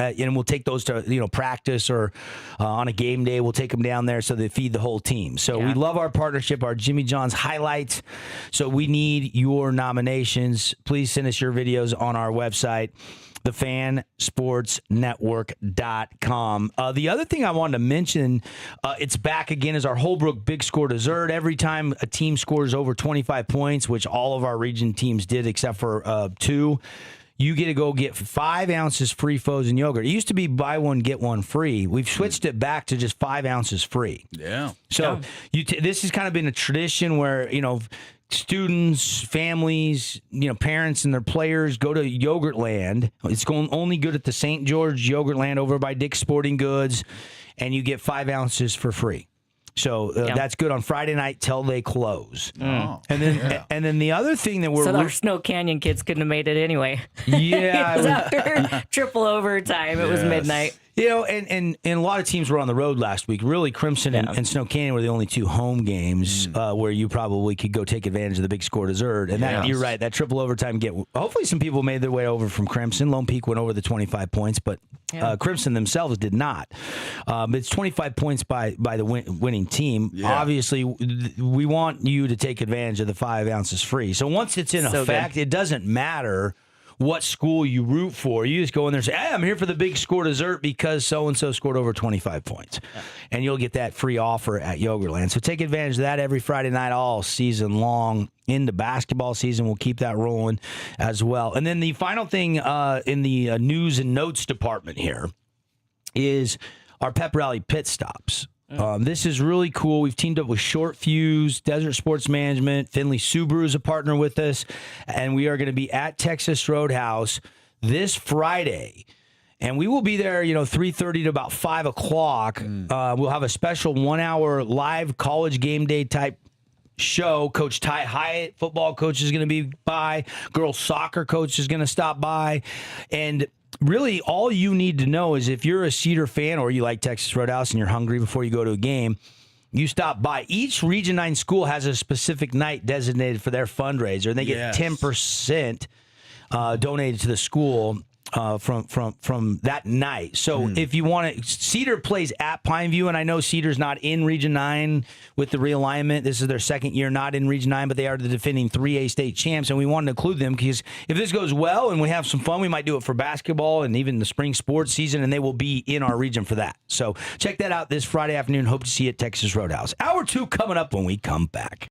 and we'll take those to practice or on a game day. We'll take them down there so they feed the whole team. So we love our partnership, our Jimmy John's highlights. So we need your nominations. Please send us your videos on our website, thefansportsnetwork.com. The other thing I wanted to mention, it's back again, is our Holbrook Big Score Dessert. Every time a team scores over 25 points, which all of our region teams did except for 2, you get to go get 5 ounces free frozen yogurt. It used to be buy one, get one free. We've switched it back to just 5 ounces free. Yeah. So this has kind of been a tradition where, students, families, parents and their players go to Yogurtland. It's only good at the St. George Yogurtland over by Dick's Sporting Goods, and you get 5 ounces for free. So that's good on Friday night till they close. Oh, and then the other thing that we're our Snow Canyon kids couldn't have made it anyway. Yeah, it was after triple overtime. It was midnight. And a lot of teams were on the road last week. Really, Crimson and Snow Canyon were the only 2 home games where you probably could go take advantage of the Big Score Dessert. And that, you're right, that triple overtime hopefully some people made their way over from Crimson. Lone Peak went over the 25 points, but Crimson themselves did not. It's 25 points by the winning team. Yeah. Obviously, we want you to take advantage of the 5 ounces free. So once it's in effect, it doesn't matter what school you root for. You just go in there and say, hey, I'm here for the Big Score Dessert because so-and-so scored over 25 points. Yeah. And you'll get that free offer at Yogurtland. So take advantage of that every Friday night all season long. Into basketball season, we'll keep that rolling as well. And then the final thing in the news and notes department here is our pep rally pit stops. This is really cool. We've teamed up with Short Fuse, Desert Sports Management, Finley Subaru is a partner with us, and we are going to be at Texas Roadhouse this Friday. And we will be there, 3:30 to about 5 o'clock. We'll have a special 1-hour live college game day type show. Coach Ty Hyatt, football coach, is going to be by. Girls soccer coach is going to stop by. And really, all you need to know is if you're a Cedar fan or you like Texas Roadhouse and you're hungry before you go to a game, you stop by. Each Region 9 school has a specific night designated for their fundraiser, and they get 10% donated to the school from that night. So if you want to, Cedar plays at Pineview, and I know Cedar's not in Region 9 with the realignment. This is their second year not in Region 9, but they are the defending 3A state champs, and we wanted to include them because if this goes well and we have some fun, we might do it for basketball and even the spring sports season, and they will be in our region for that. So check that out this Friday afternoon. Hope to see you at Texas Roadhouse. Hour 2 coming up when we come back.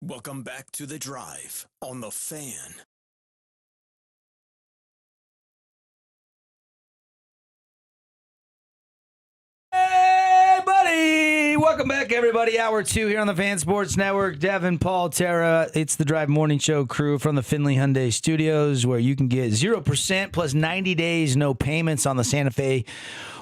Welcome back to The Drive on The Fan. Hey, buddy! Welcome back, everybody. Hour 2 here on the Fan Sports Network. Devin, Paul, Tara. It's the Drive Morning Show crew from the Findlay Hyundai Studios, where you can get 0% plus 90 days, no payments on the Santa Fe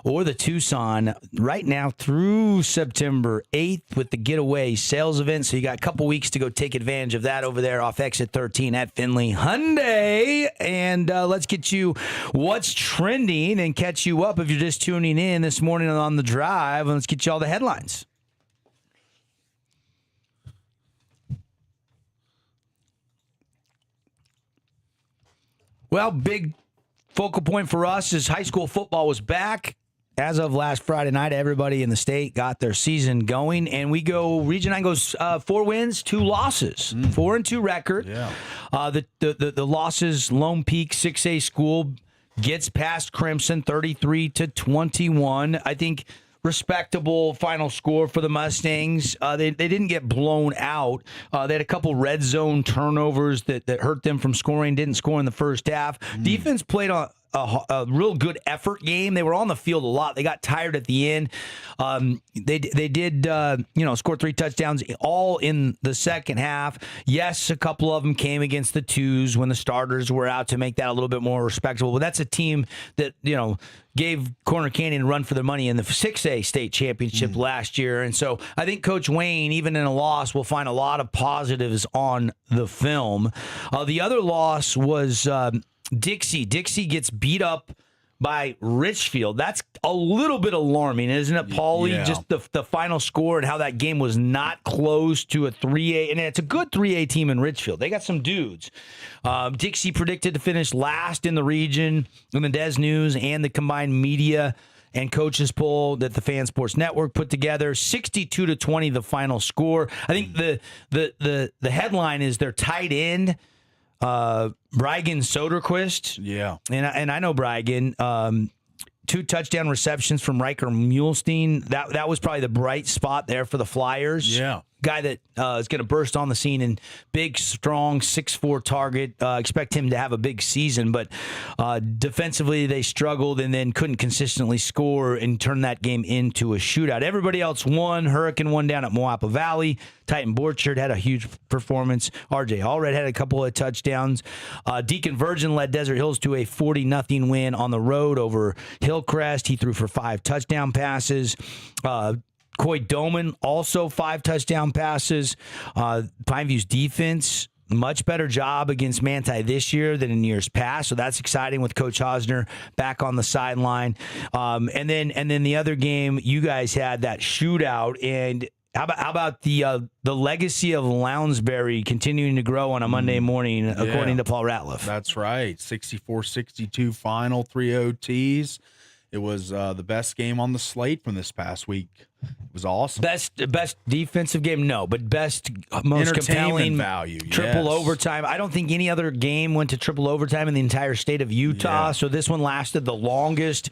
or the Tucson right now through September 8th with the Getaway sales event. So you got a couple weeks to go take advantage of that over there off exit 13 at Findlay Hyundai. And let's get you what's trending and catch you up if you're just tuning in this morning on The Drive. And let's get you all the headlines. Well, big focal point for us is high school football was back. As of last Friday night, everybody in the state got their season going, and we go. Region 9 goes 4 wins, 2 losses, 4-2 record. Yeah. The losses. Lone Peak 6A school gets past Crimson 33-21. I think respectable final score for the Mustangs. They didn't get blown out. They had a couple red zone turnovers that hurt them from scoring. Didn't score in the first half. Defense played on a real good effort game. They were on the field a lot. They got tired at the end. They did score 3 touchdowns all in the second half. Yes, a couple of them came against the twos when the starters were out to make that a little bit more respectable. But that's a team that gave Corner Canyon a run for their money in the 6A state championship last year. And so I think Coach Wayne, even in a loss, will find a lot of positives on the film. The other loss was Dixie. Dixie gets beat up by Richfield. That's a little bit alarming, isn't it, Paulie? Yeah. Just the final score and how that game was not close to a 3A. And it's a good 3A team in Richfield. They got some dudes. Dixie predicted to finish last in the region in the Des News and the combined media and coaches poll that the Fan Sports Network put together. 62-20 the final score. I think the headline is their tight end, Brygan Soderquist. Yeah. And I know Brygan. 2 touchdown receptions from Riker Muhlstein. That was probably the bright spot there for the Flyers. Yeah. Guy that is going to burst on the scene and big, strong, 6'4" target. Expect him to have a big season, but defensively they struggled and then couldn't consistently score and turn that game into a shootout. Everybody else won. Hurricane won down at Moapa Valley. Titan Borchard had a huge performance. RJ Allred had a couple of touchdowns. Deacon Virgin led Desert Hills to a 40-0 win on the road over Hillcrest. He threw for 5 touchdown passes. Coy Doman, also 5 touchdown passes. Pineview's defense, much better job against Manti this year than in years past. So that's exciting with Coach Hosner back on the sideline. And then the other game, you guys had that shootout. And how about the legacy of Lounsbury continuing to grow on a Monday morning, according to Paul Ratliff? That's right. 64-62 final, 3 OTs. It was the best game on the slate from this past week. It was awesome. Best defensive game? No, but best, most compelling value. Triple overtime. I don't think any other game went to triple overtime in the entire state of Utah. Yeah. So this one lasted the longest.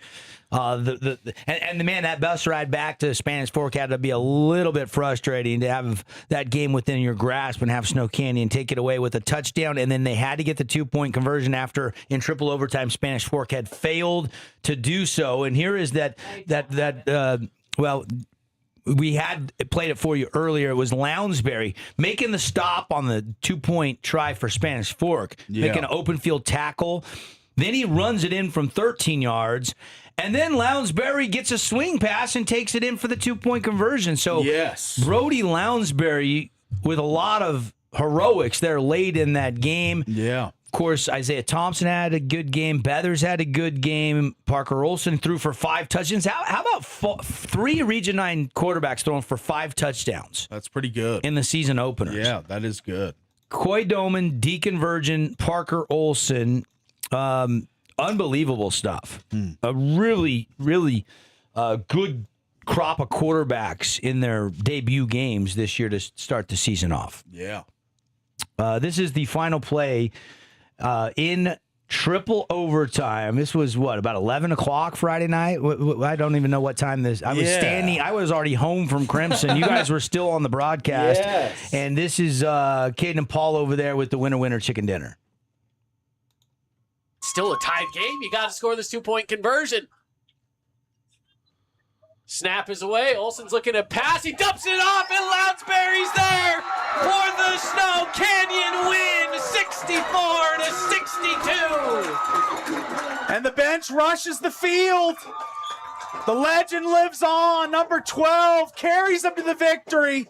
And man, that bus ride back to Spanish Fork had to be a little bit frustrating to have that game within your grasp and have Snow Canyon take it away with a touchdown. And then they had to get the 2-point conversion after in triple overtime Spanish Fork had failed to do so. And here is we had played it for you earlier. It was Lounsbury making the stop on the 2-point try for Spanish Fork, making an open field tackle. Then he runs it in from 13 yards. And then Lounsbury gets a swing pass and takes it in for the 2-point conversion. So Brody Lounsbury with a lot of heroics there late in that game. Yeah. Of course, Isaiah Thompson had a good game. Beathers had a good game. Parker Olson threw for 5 touchdowns. How about 3 Region 9 quarterbacks throwing for 5 touchdowns? That's pretty good. In the season openers. Yeah, that is good. Coy Doman, Deacon Virgin, Parker Olson. Unbelievable stuff. A really, really good crop of quarterbacks in their debut games this year to start the season off. Yeah. This is the final play in triple overtime. This was about 11 o'clock Friday night? I don't even know what time this. I was standing. I was already home from Crimson. You guys were still on the broadcast. Yes. And this is Caden and Paul over there with the winner chicken dinner. Still a tied game. You got to score this 2-point conversion. Snap is away. Olsen's looking to pass. He dumps it off, and Lounsbury's there for the Snow Canyon win, 64-62. And the bench rushes the field. The legend lives on. Number 12 carries them to the victory.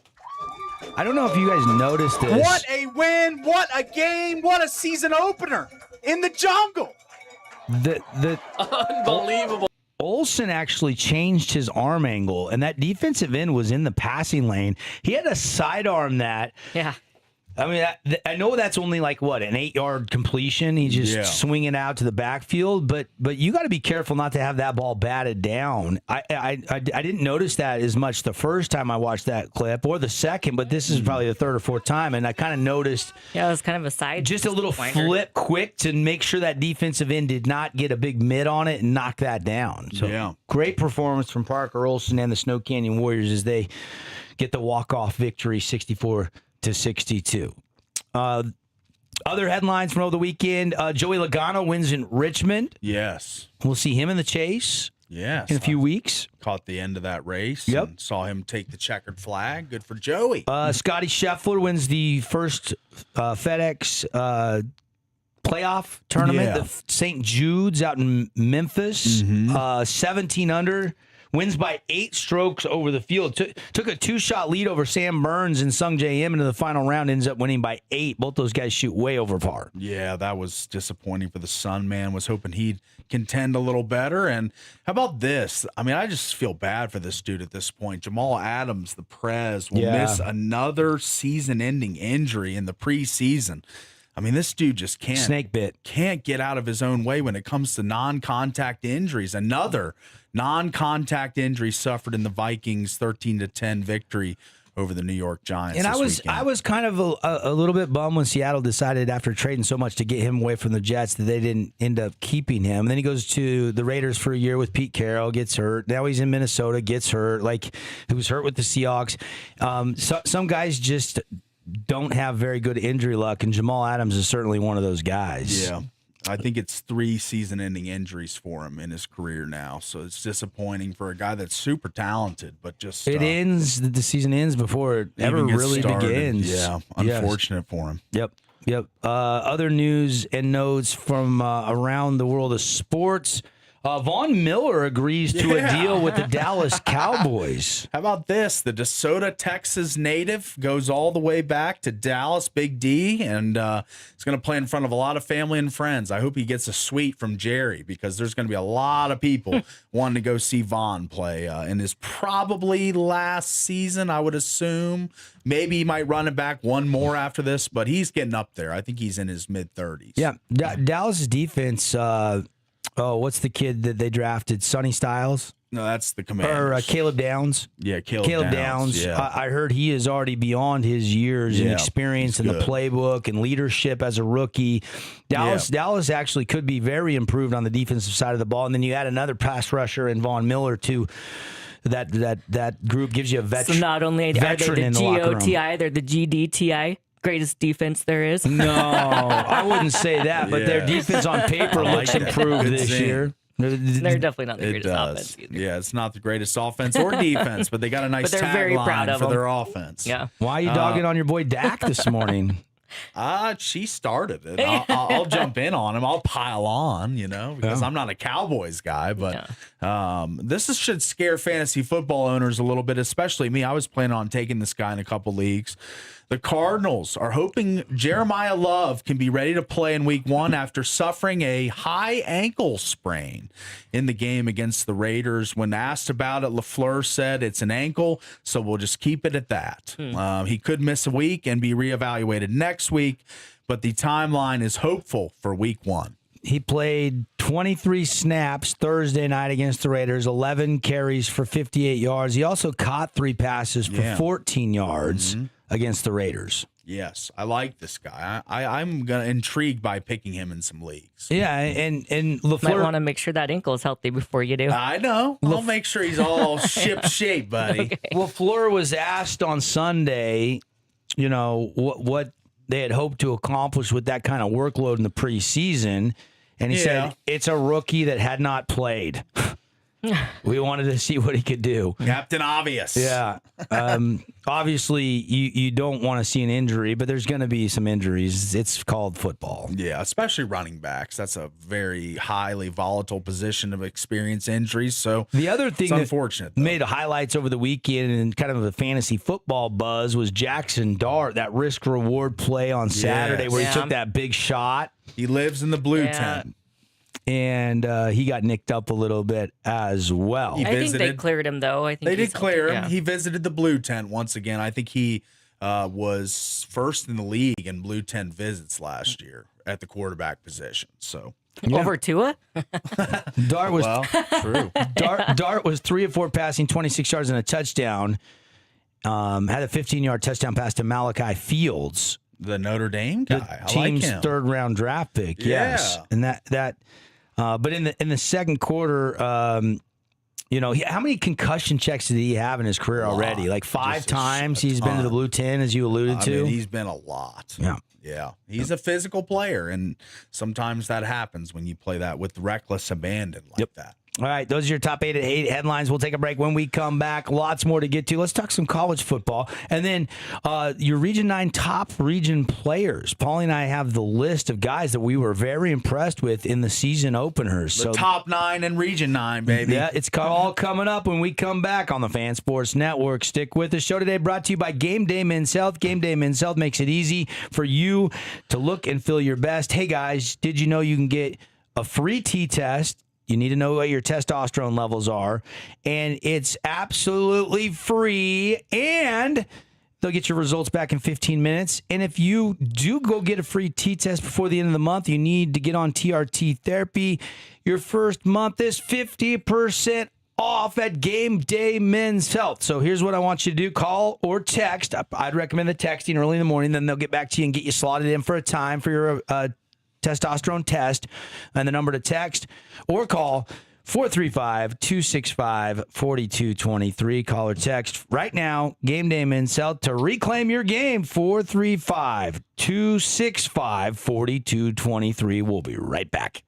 I don't know if you guys noticed this. What a win. What a game. What a season opener in the jungle. Unbelievable. Olsen actually changed his arm angle, and that defensive end was in the passing lane. He had a sidearm that. Yeah. I mean, I know that's only like, an 8-yard completion. He's just swinging out to the backfield, but you got to be careful not to have that ball batted down. I didn't notice that as much the first time I watched that clip, or the second, but this is probably the third or fourth time, and I kind of noticed. Yeah, it was kind of a side. Just a little flip quick to make sure that defensive end did not get a big mid on it and knock that down. So great performance from Parker Olsen and the Snow Canyon Warriors as they get the walk-off victory, 64-62. Other headlines from over the weekend: Joey Logano wins in Richmond. Yes, we'll see him in the chase. Yes, in a few weeks. Caught the end of that race. Yep, and saw him take the checkered flag. Good for Joey. Scotty Scheffler wins the first FedEx playoff tournament. The St. Jude's out in Memphis. 17 under. Wins by 8 strokes over the field. Took a 2-shot lead over Sam Burns and Sung J M into the final round. Ends up winning by 8. Both those guys shoot way over par. Yeah, that was disappointing for the Sun, man. Was hoping he'd contend a little better. And how about this? I mean, I just feel bad for this dude at this point. Jamal Adams, the Prez, will miss another season-ending injury in the preseason. I mean, this dude just can't get out of his own way when it comes to non-contact injuries. Another non-contact injury suffered in the Vikings' 13-10 victory over the New York Giants. And I was kind of a little bit bummed when Seattle decided, after trading so much to get him away from the Jets, that they didn't end up keeping him. And then he goes to the Raiders for a year with Pete Carroll, gets hurt. Now he's in Minnesota, gets hurt. Like, he was hurt with the Seahawks. Some guys just don't have very good injury luck, and Jamal Adams is certainly one of those guys. Yeah. I think it's 3 season-ending injuries for him in his career now, so it's disappointing for a guy that's super talented, but just the season ends before it ever really begins. Yeah, unfortunate for him. Yep. Other news and notes from around the world of sports. Von Miller agrees to a deal with the Dallas Cowboys. How about this? The DeSoto, Texas native goes all the way back to Dallas, Big D, and is going to play in front of a lot of family and friends. I hope he gets a suite from Jerry, because there's going to be a lot of people wanting to go see Von play in his probably last season, I would assume. Maybe he might run it back one more after this, but he's getting up there. I think he's in his mid-30s. Yeah, Dallas' defense... what's the kid that they drafted? Sonny Styles? No, that's the Commanders. Or Caleb Downs? Yeah, Caleb Downs. Yeah. I heard he is already beyond his years and experience in the playbook and leadership as a rookie. Dallas actually could be very improved on the defensive side of the ball. And then you add another pass rusher in Von Miller to that group, gives you a veteran. So not only are they the GOTI, they're the GDTI. Greatest defense there is. No, I wouldn't say that, but their defense on paper looks improved this year. They're definitely not the greatest offense either. Yeah, it's not the greatest offense or defense, but they got a nice tagline for their offense. Yeah. Why are you dogging on your boy Dak this morning? She started it. I'll jump in on him. I'll pile on, because I'm not a Cowboys guy. But this should scare fantasy football owners a little bit, especially me. I was planning on taking this guy in a couple leagues. The Cardinals are hoping Jeremiah Love can be ready to play in Week 1 after suffering a high ankle sprain in the game against the Raiders. When asked about it, LaFleur said it's an ankle, so we'll just keep it at that. He could miss a week and be reevaluated next week, but the timeline is hopeful for Week 1. He played 23 snaps Thursday night against the Raiders, 11 carries for 58 yards. He also caught 3 passes for 14 yards against the Raiders. Yes, I like this guy. I'm intrigued by picking him in some leagues. Yeah, and Might LaFleur want to make sure that ankle is healthy before you do. I know. I'll make sure he's all ship shape, buddy. Okay. LaFleur was asked on Sunday, you know, what they had hoped to accomplish with that kind of workload in the preseason, and he said it's a rookie that had not played. We wanted to see what he could do. Captain Obvious. Yeah. Obviously, you don't want to see an injury, but there's going to be some injuries. It's called football. Yeah, especially running backs. That's a very highly volatile position of experience injuries. So the other thing it's unfortunate, that made highlights over the weekend and kind of the fantasy football buzz was Jackson Dart, that risk reward play on Saturday where he took that big shot. He lives in the blue tent. And he got nicked up a little bit as well. I think they cleared him, though. I think they did clear him. Yeah. He visited the blue tent once again. I think he was first in the league in blue tent visits last year at the quarterback position. So over Tua? Dart was true. Dart was 3 of 4 passing, 26 yards and a touchdown. Had a 15-yard touchdown pass to Malachi Fields, the Notre Dame guy. The team's I like him. 3rd round draft pick. Yes, and that. But in the second quarter, you know, how many concussion checks did he have in his career already? Like 5 times he's been to the blue tent, as you alluded to. I mean, he's been a lot. Yeah. He's a physical player, and sometimes that happens when you play that with reckless abandon like that. All right, those are your top 8 headlines. We'll take a break. When we come back, lots more to get to. Let's talk some college football. And then your Region 9 top region players. Paulie and I have the list of guys that we were very impressed with in the season openers. The top 9 in Region 9, baby. Yeah, it's all coming up when we come back on the Fan Sports Network. Stick with us. Show today brought to you by Game Day Men's Health. Game Day Men's Health makes it easy for you to look and feel your best. Hey, guys, did you know you can get a free T-test? You need to know what your testosterone levels are, and it's absolutely free, and they'll get your results back in 15 minutes. And if you do go get a free T-test before the end of the month, you need to get on TRT therapy. Your first month is 50% off at Game Day Men's Health. So here's what I want you to do. Call or text. I'd recommend the texting early in the morning. Then they'll get back to you and get you slotted in for a time for your testosterone test, and the number to text or call 435-265-4223. Call or text right now. Game Day Men's Health to reclaim your game. 435-265-4223. We'll be right back.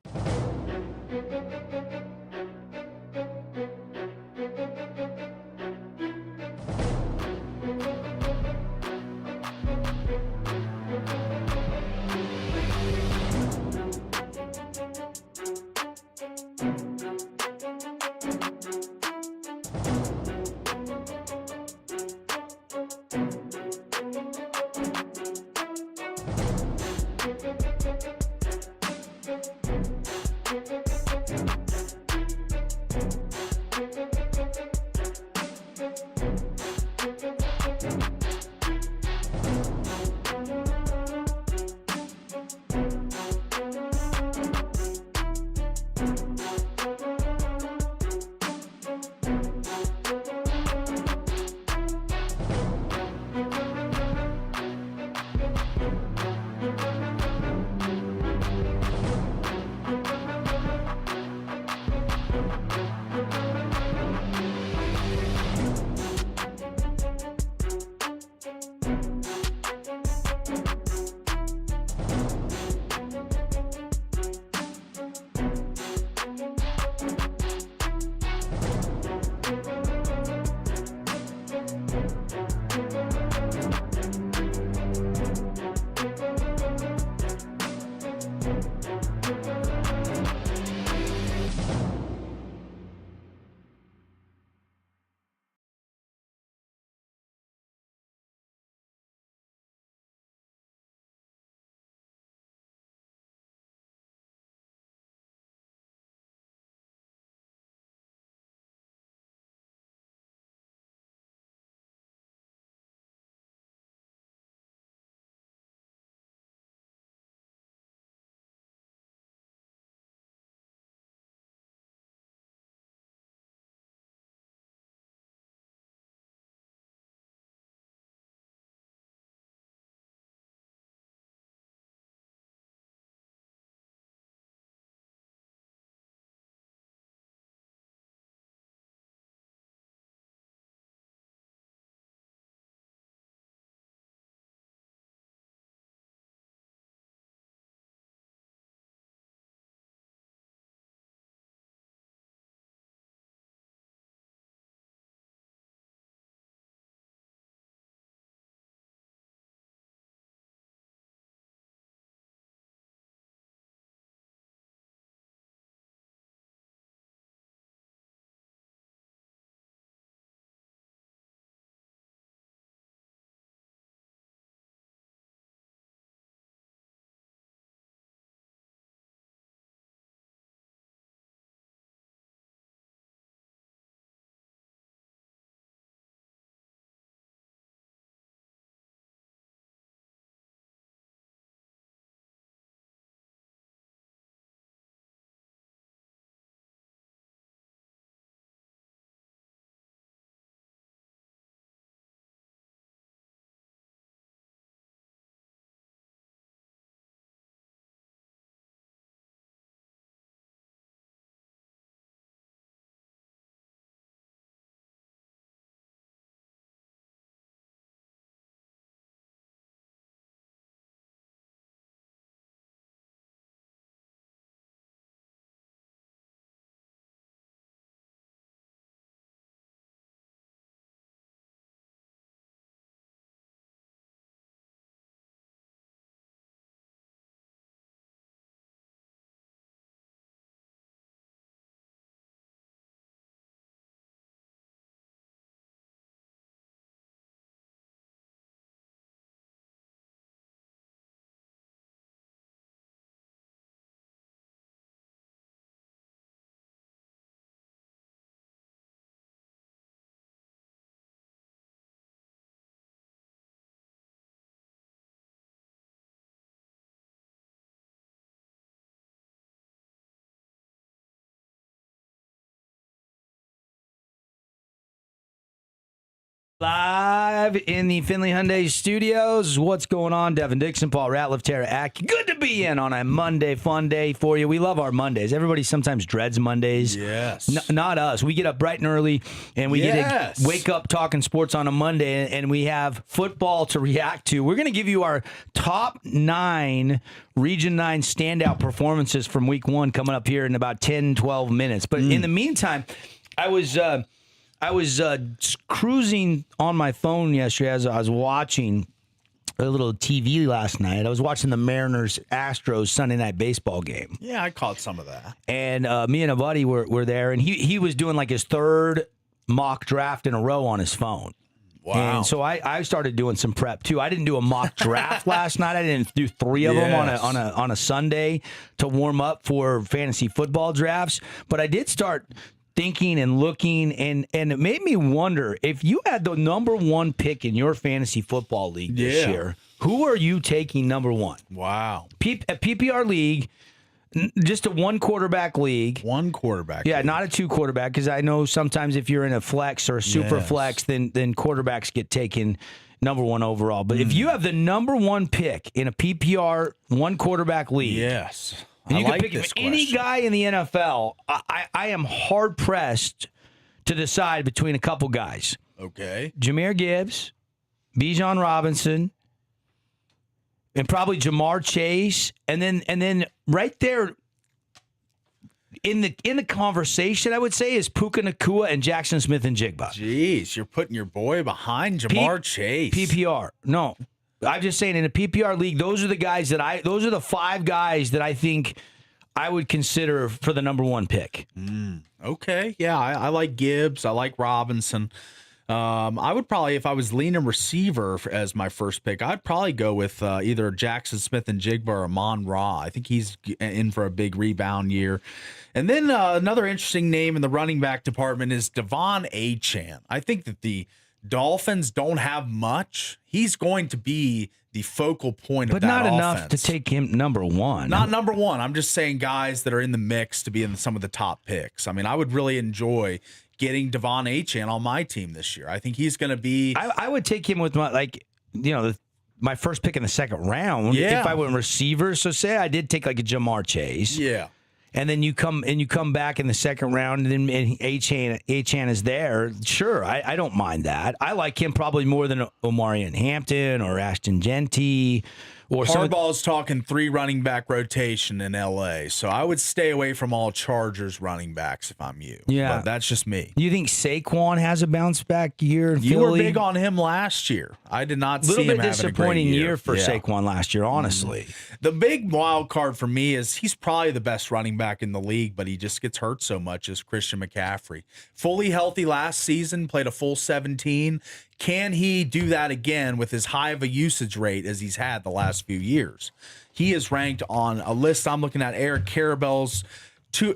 Live in the Findlay Hyundai Studios. What's going on? Devin, Dixon, Paul Ratliff, Tara Atkin. Good to be in on a Monday fun day for you. We love our Mondays. Everybody sometimes dreads Mondays. Yes. Not us. We get up bright and early, and we get to wake up talking sports on a Monday, and we have football to react to. We're going to give you our top 9 Region 9 standout performances from Week 1 coming up here in about 10, 12 minutes. But in the meantime, I was cruising on my phone yesterday as I was watching a little TV last night. I was watching the Mariners-Astros Sunday night baseball game. Yeah, I caught some of that. And me and a buddy were there, and he was doing like his 3rd mock draft in a row on his phone. Wow. And so I started doing some prep too. I didn't do a mock draft last night. I didn't do 3 of them on a Sunday to warm up for fantasy football drafts, but I did start thinking and looking, and it made me wonder, if you had the number 1 pick in your fantasy football league this year, who are you taking number 1? Wow. A PPR league, just a 1 quarterback league. 1 quarterback. Yeah, league. not a 2 quarterback, because I know sometimes if you're in a flex or a super flex, then quarterbacks get taken number 1 overall. But if you have the number 1 pick in a PPR 1 quarterback league, and you can pick any guy in the NFL, I am hard-pressed to decide between a couple guys. Okay. Jahmyr Gibbs, Bijan Robinson, and probably Jamar Chase. And then right there in the conversation, I would say, is Puka Nacua and Jackson Smith-Njigba. Jeez, you're putting your boy behind Jamar Chase. PPR. No. I'm just saying, in a PPR league, those are the 5 guys that I think I would consider for the number 1 pick. Okay. Yeah, I like Gibbs. I like Robinson. I would probably, if I was leaning receiver as my first pick, I'd probably go with either Jackson Smith-Njigba or Amon-Ra. I think he's in for a big rebound year. And then another interesting name in the running back department is Devon Achane. I think that the Dolphins don't have much. He's going to be the focal point of that offense. But not enough to take him number 1. Not number 1. I'm just saying guys that are in the mix to be in some of the top picks. I mean, I would really enjoy getting Devon Achane on my team this year. I think he's going to be... I would take him with my first pick in the 2nd round. Yeah. If I went receiver. So say I did take like a Jamar Chase. Yeah. And then you come back in the 2nd round, and then Achane is there. Sure, I don't mind that. I like him probably more than Omarion Hampton or Ashton Genty. Or Harbaugh's talking 3 running back rotation in L.A., so I would stay away from all Chargers running backs if I'm you. Yeah. But that's just me. You think Saquon has a bounce back year in Philly? You were big on him last year. I did not see him having a great year. Little bit disappointing year for Saquon last year, honestly. The big wild card for me is he's probably the best running back in the league, but he just gets hurt so much, is Christian McCaffrey. Fully healthy last season, played a full 17. Can he do that again with as high of a usage rate as he's had the last few years? He is ranked on a list I'm looking at, Eric Carabelle's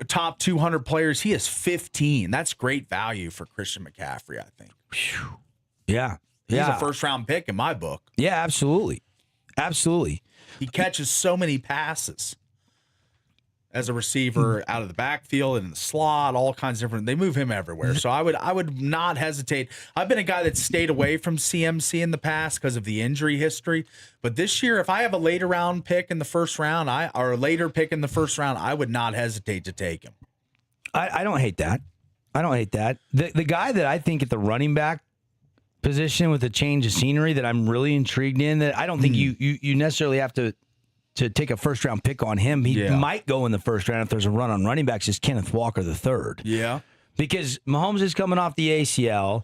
top 200 players. He is 15. That's great value for Christian McCaffrey, I think. Yeah. He's a first-round pick in my book. Yeah, absolutely. Absolutely. He catches so many passes as a receiver out of the backfield and in the slot, all kinds of different. They move him everywhere. So I would not hesitate. I've been a guy that stayed away from CMC in the past because of the injury history. But this year, if I have a later round pick in the first round, or a later pick in the first round, I would not hesitate to take him. I don't hate that. I don't hate that. The guy that I think at the running back position with a change of scenery that I'm really intrigued in, that I don't think you necessarily have to take a first-round pick on him. He might go in the first round if there's a run on running backs, is Kenneth Walker III. Yeah. Because Mahomes is coming off the ACL.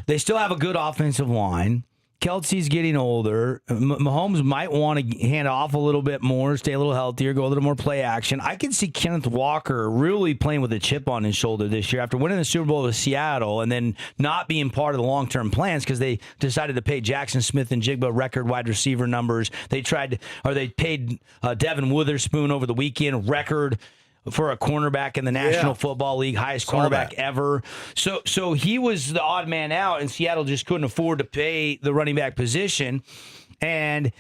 They still have a good offensive line. Kelsey's getting older. Mahomes might want to hand off a little bit more, stay a little healthier, go a little more play action. I can see Kenneth Walker really playing with a chip on his shoulder this year after winning the Super Bowl with Seattle and then not being part of the long-term plans because they decided to pay Jackson Smith-Njigba record wide receiver numbers. They paid Devin Witherspoon over the weekend record for a cornerback in the National Football League, highest cornerback ever. So he was the odd man out, and Seattle just couldn't afford to pay the running back position. And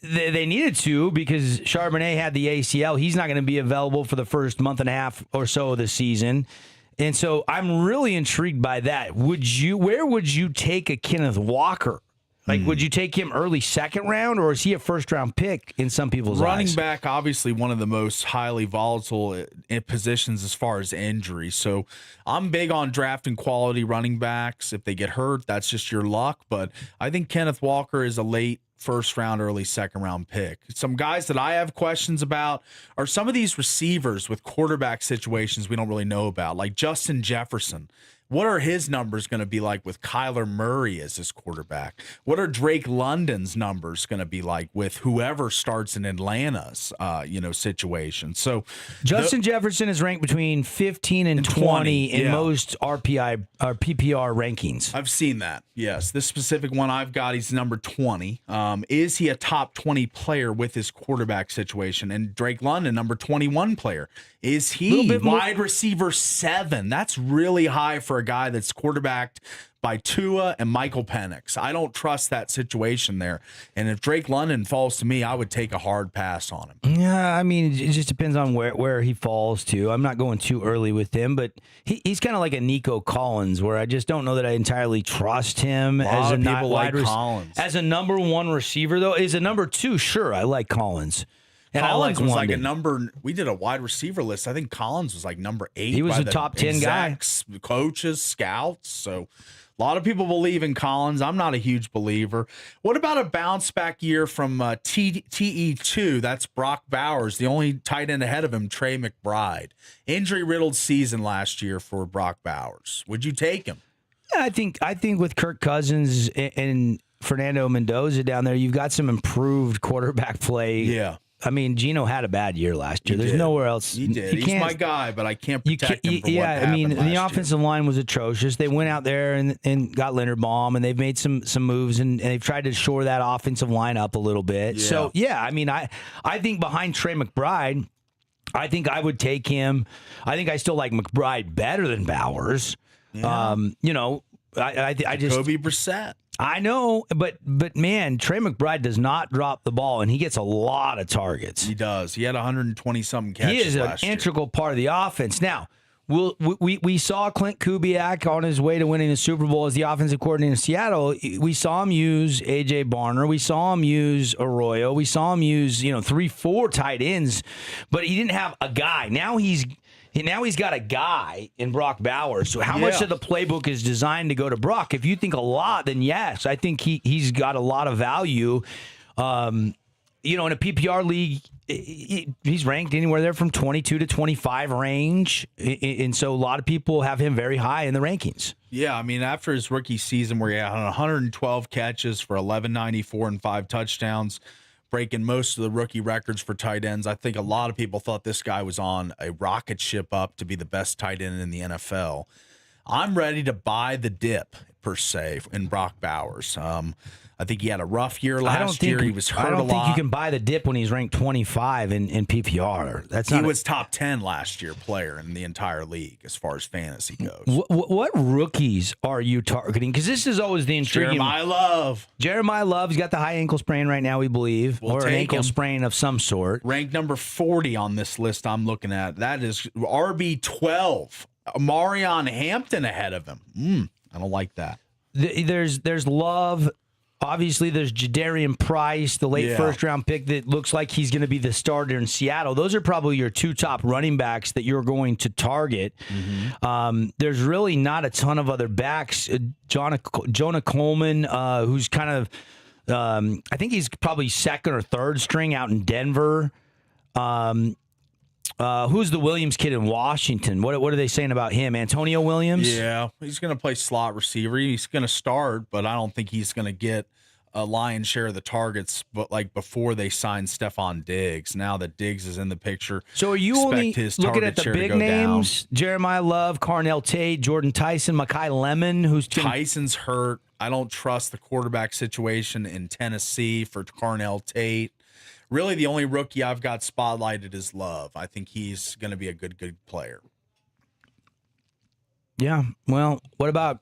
they needed to because Charbonnet had the ACL. He's not going to be available for the first month and a half or so of the season. And so I'm really intrigued by that. Where would you take a Kenneth Walker? Like, would you take him early second round, or is he a first-round pick in some people's Running eyes? back, obviously one of the most highly volatile in positions as far as injury. So I'm big on drafting quality running backs. If they get hurt, that's just your luck. But I think Kenneth Walker is a late first round, early second round pick. Some guys that I have questions about are some of these receivers with quarterback situations we don't really know about, like Justin Jefferson. What are his numbers going to be like with Kyler Murray as his quarterback? What are Drake London's numbers going to be like with whoever starts in Atlanta's, situation? So Justin Jefferson is ranked between 15 and 20 in most RPI or PPR rankings. I've seen that. Yes, this specific one I've got, he's number 20. Is he a top 20 player with his quarterback situation? And Drake London, number 21 player. Is he wide receiver 7? That's really high for a guy that's quarterbacked by Tua and Michael Penix. I don't trust that situation there. And if Drake London falls to me, I would take a hard pass on him. Yeah, I mean, it just depends on where he falls to. I'm not going too early with him, but he's kind of like a Nico Collins, where I just don't know that I entirely trust him as a people like Collins. As a number 1 receiver, though. As a number 2, sure, I like Collins. And Collins was like London. a number. We did a wide receiver list. I think Collins was like number 8. He was by a the top 10 guy. execs, coaches, scouts. So a lot of people believe in Collins. I'm not a huge believer. What about a bounce back year from TE2? That's Brock Bowers, the only tight end ahead of him, Trey McBride. Injury riddled season last year for Brock Bowers. Would you take him? Yeah, I think with Kirk Cousins and Fernando Mendoza down there, you've got some improved quarterback play. Yeah. I mean, Gino had a bad year last year. There's nowhere else. He did. He's my guy, but I can't protect him from what I mean, happened the last offensive line was atrocious. They went out there and got Leonard Baum, and they've made some moves, and they've tried to shore that offensive line up a little bit. Yeah. So, yeah, I mean, I think behind Trey McBride, I think I would take him. I think I still like McBride better than Bowers. Yeah. I just Jacoby Brissett. I know, but man, Trey McBride does not drop the ball, and he gets a lot of targets. He does. He had 120-something catches He is an last year. integral part of the offense. Now, we saw Clint Kubiak on his way to winning the Super Bowl as the offensive coordinator in Seattle. We saw him use A.J. Barner. We saw him use Arroyo. We saw him use 3-4 tight ends, but he didn't have a guy. Now he's got a guy in Brock Bowers. So how much of the playbook is designed to go to Brock? If you think a lot, then yes, I think he's got a lot of value. In a PPR league, he's ranked anywhere there from 22 to 25 range. And so a lot of people have him very high in the rankings. Yeah, I mean, after his rookie season where he had 112 catches for 1194 and 5 touchdowns, breaking most of the rookie records for tight ends, I think a lot of people thought this guy was on a rocket ship up to be the best tight end in the NFL. I'm ready to buy the dip, per se, in Brock Bowers. I think he had a rough year last year. He was hurt a lot. I don't think you can buy the dip when he's ranked 25 in PPR. He was top 10 last year player in the entire league as far as fantasy goes. What rookies are you targeting? Because this is always the intriguing. Jeremiah Love's got the high ankle sprain right now, we believe, or an ankle sprain of some sort. Ranked number 40 on this list I'm looking at. That is RB12. Marion Hampton ahead of him. I don't like that. There's Love. Obviously, there's Jadarian Price, the late first-round pick that looks like he's going to be the starter in Seattle. Those are probably your 2 top running backs that you're going to target. Mm-hmm. There's really not a ton of other backs. Jonah Coleman, who's kind of, I think he's probably second or third string out in Denver. Who's the Williams kid in Washington? What are they saying about him? Antonio Williams? Yeah, he's going to play slot receiver. He's going to start, but I don't think he's going to get a lion's share of the targets. But like before they signed Stephon Diggs, now that Diggs is in the picture, so are you only looking at the big names? Down. Jeremiah Love, Carnell Tate, Jordan Tyson, Mekhi Lemon, Tyson's hurt. I don't trust the quarterback situation in Tennessee for Carnell Tate. Really, the only rookie I've got spotlighted is Love. I think he's going to be a good player. Yeah. Well, what about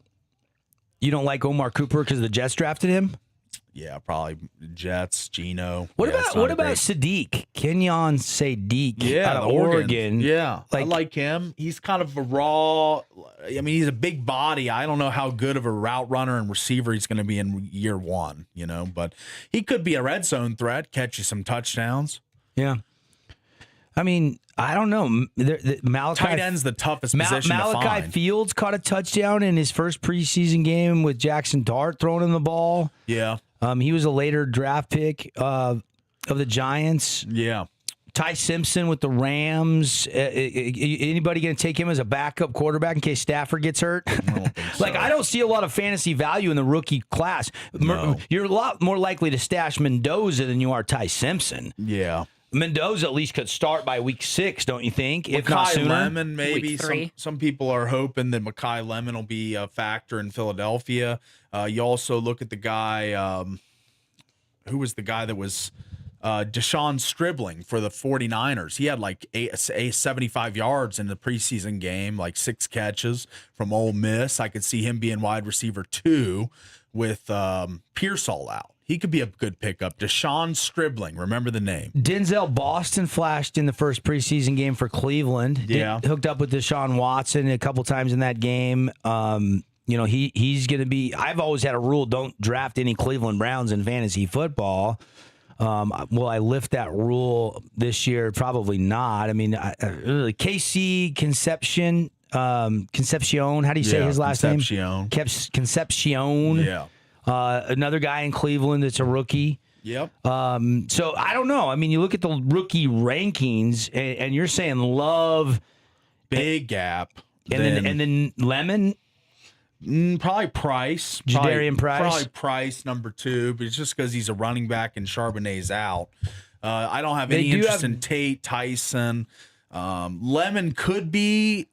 you don't like Omar Cooper because the Jets drafted him? Yeah, probably Jets, Geno. What Yeah, it's about not great. Sadiq? Kenyon Sadiq Yeah, out of the Oregon. Yeah, I like him. He's kind of a raw. I mean, he's a big body. I don't know how good of a route runner and receiver he's going to be in year one. But he could be a red zone threat, catch you some touchdowns. Yeah. I mean, I don't know. Malachi Tight end's the toughest position to Malachi find. Fields caught a touchdown in his first preseason game with Jackson Dart throwing him the ball. Yeah. He was a later draft pick of the Giants. Yeah. Ty Simpson with the Rams. Anybody going to take him as a backup quarterback in case Stafford gets hurt? I don't see a lot of fantasy value in the rookie class. No. You're a lot more likely to stash Mendoza than you are Ty Simpson. Yeah. Mendoza at least could start by week 6, don't you think? If not Makai sooner. Lemon, maybe. Week 3. Some people are hoping that Makai Lemon will be a factor in Philadelphia. You also look at the guy, who was the guy that was Deshaun Stribling for the 49ers. He had like 75 yards in the preseason game, like 6 catches from Ole Miss. I could see him being wide receiver 2 with Pearsall out. He could be a good pickup. Deshaun Stribling, remember the name. Denzel Boston flashed in the first preseason game for Cleveland. Yeah. Hooked up with Deshaun Watson a couple times in that game. He's going to be – I've always had a rule, don't draft any Cleveland Browns in fantasy football. Will I lift that rule this year? Probably not. I mean, KC Concepcion, how do you say his last name? Concepcion. Yeah. Another guy in Cleveland that's a rookie. Yep. So I don't know. I mean, you look at the rookie rankings, and you're saying Love, big gap, and then Lemon, probably Price, Jadarian Price, probably Price number 2, but it's just because he's a running back and Charbonnet's out. I don't have any interest in Tate, Tyson. Lemon could be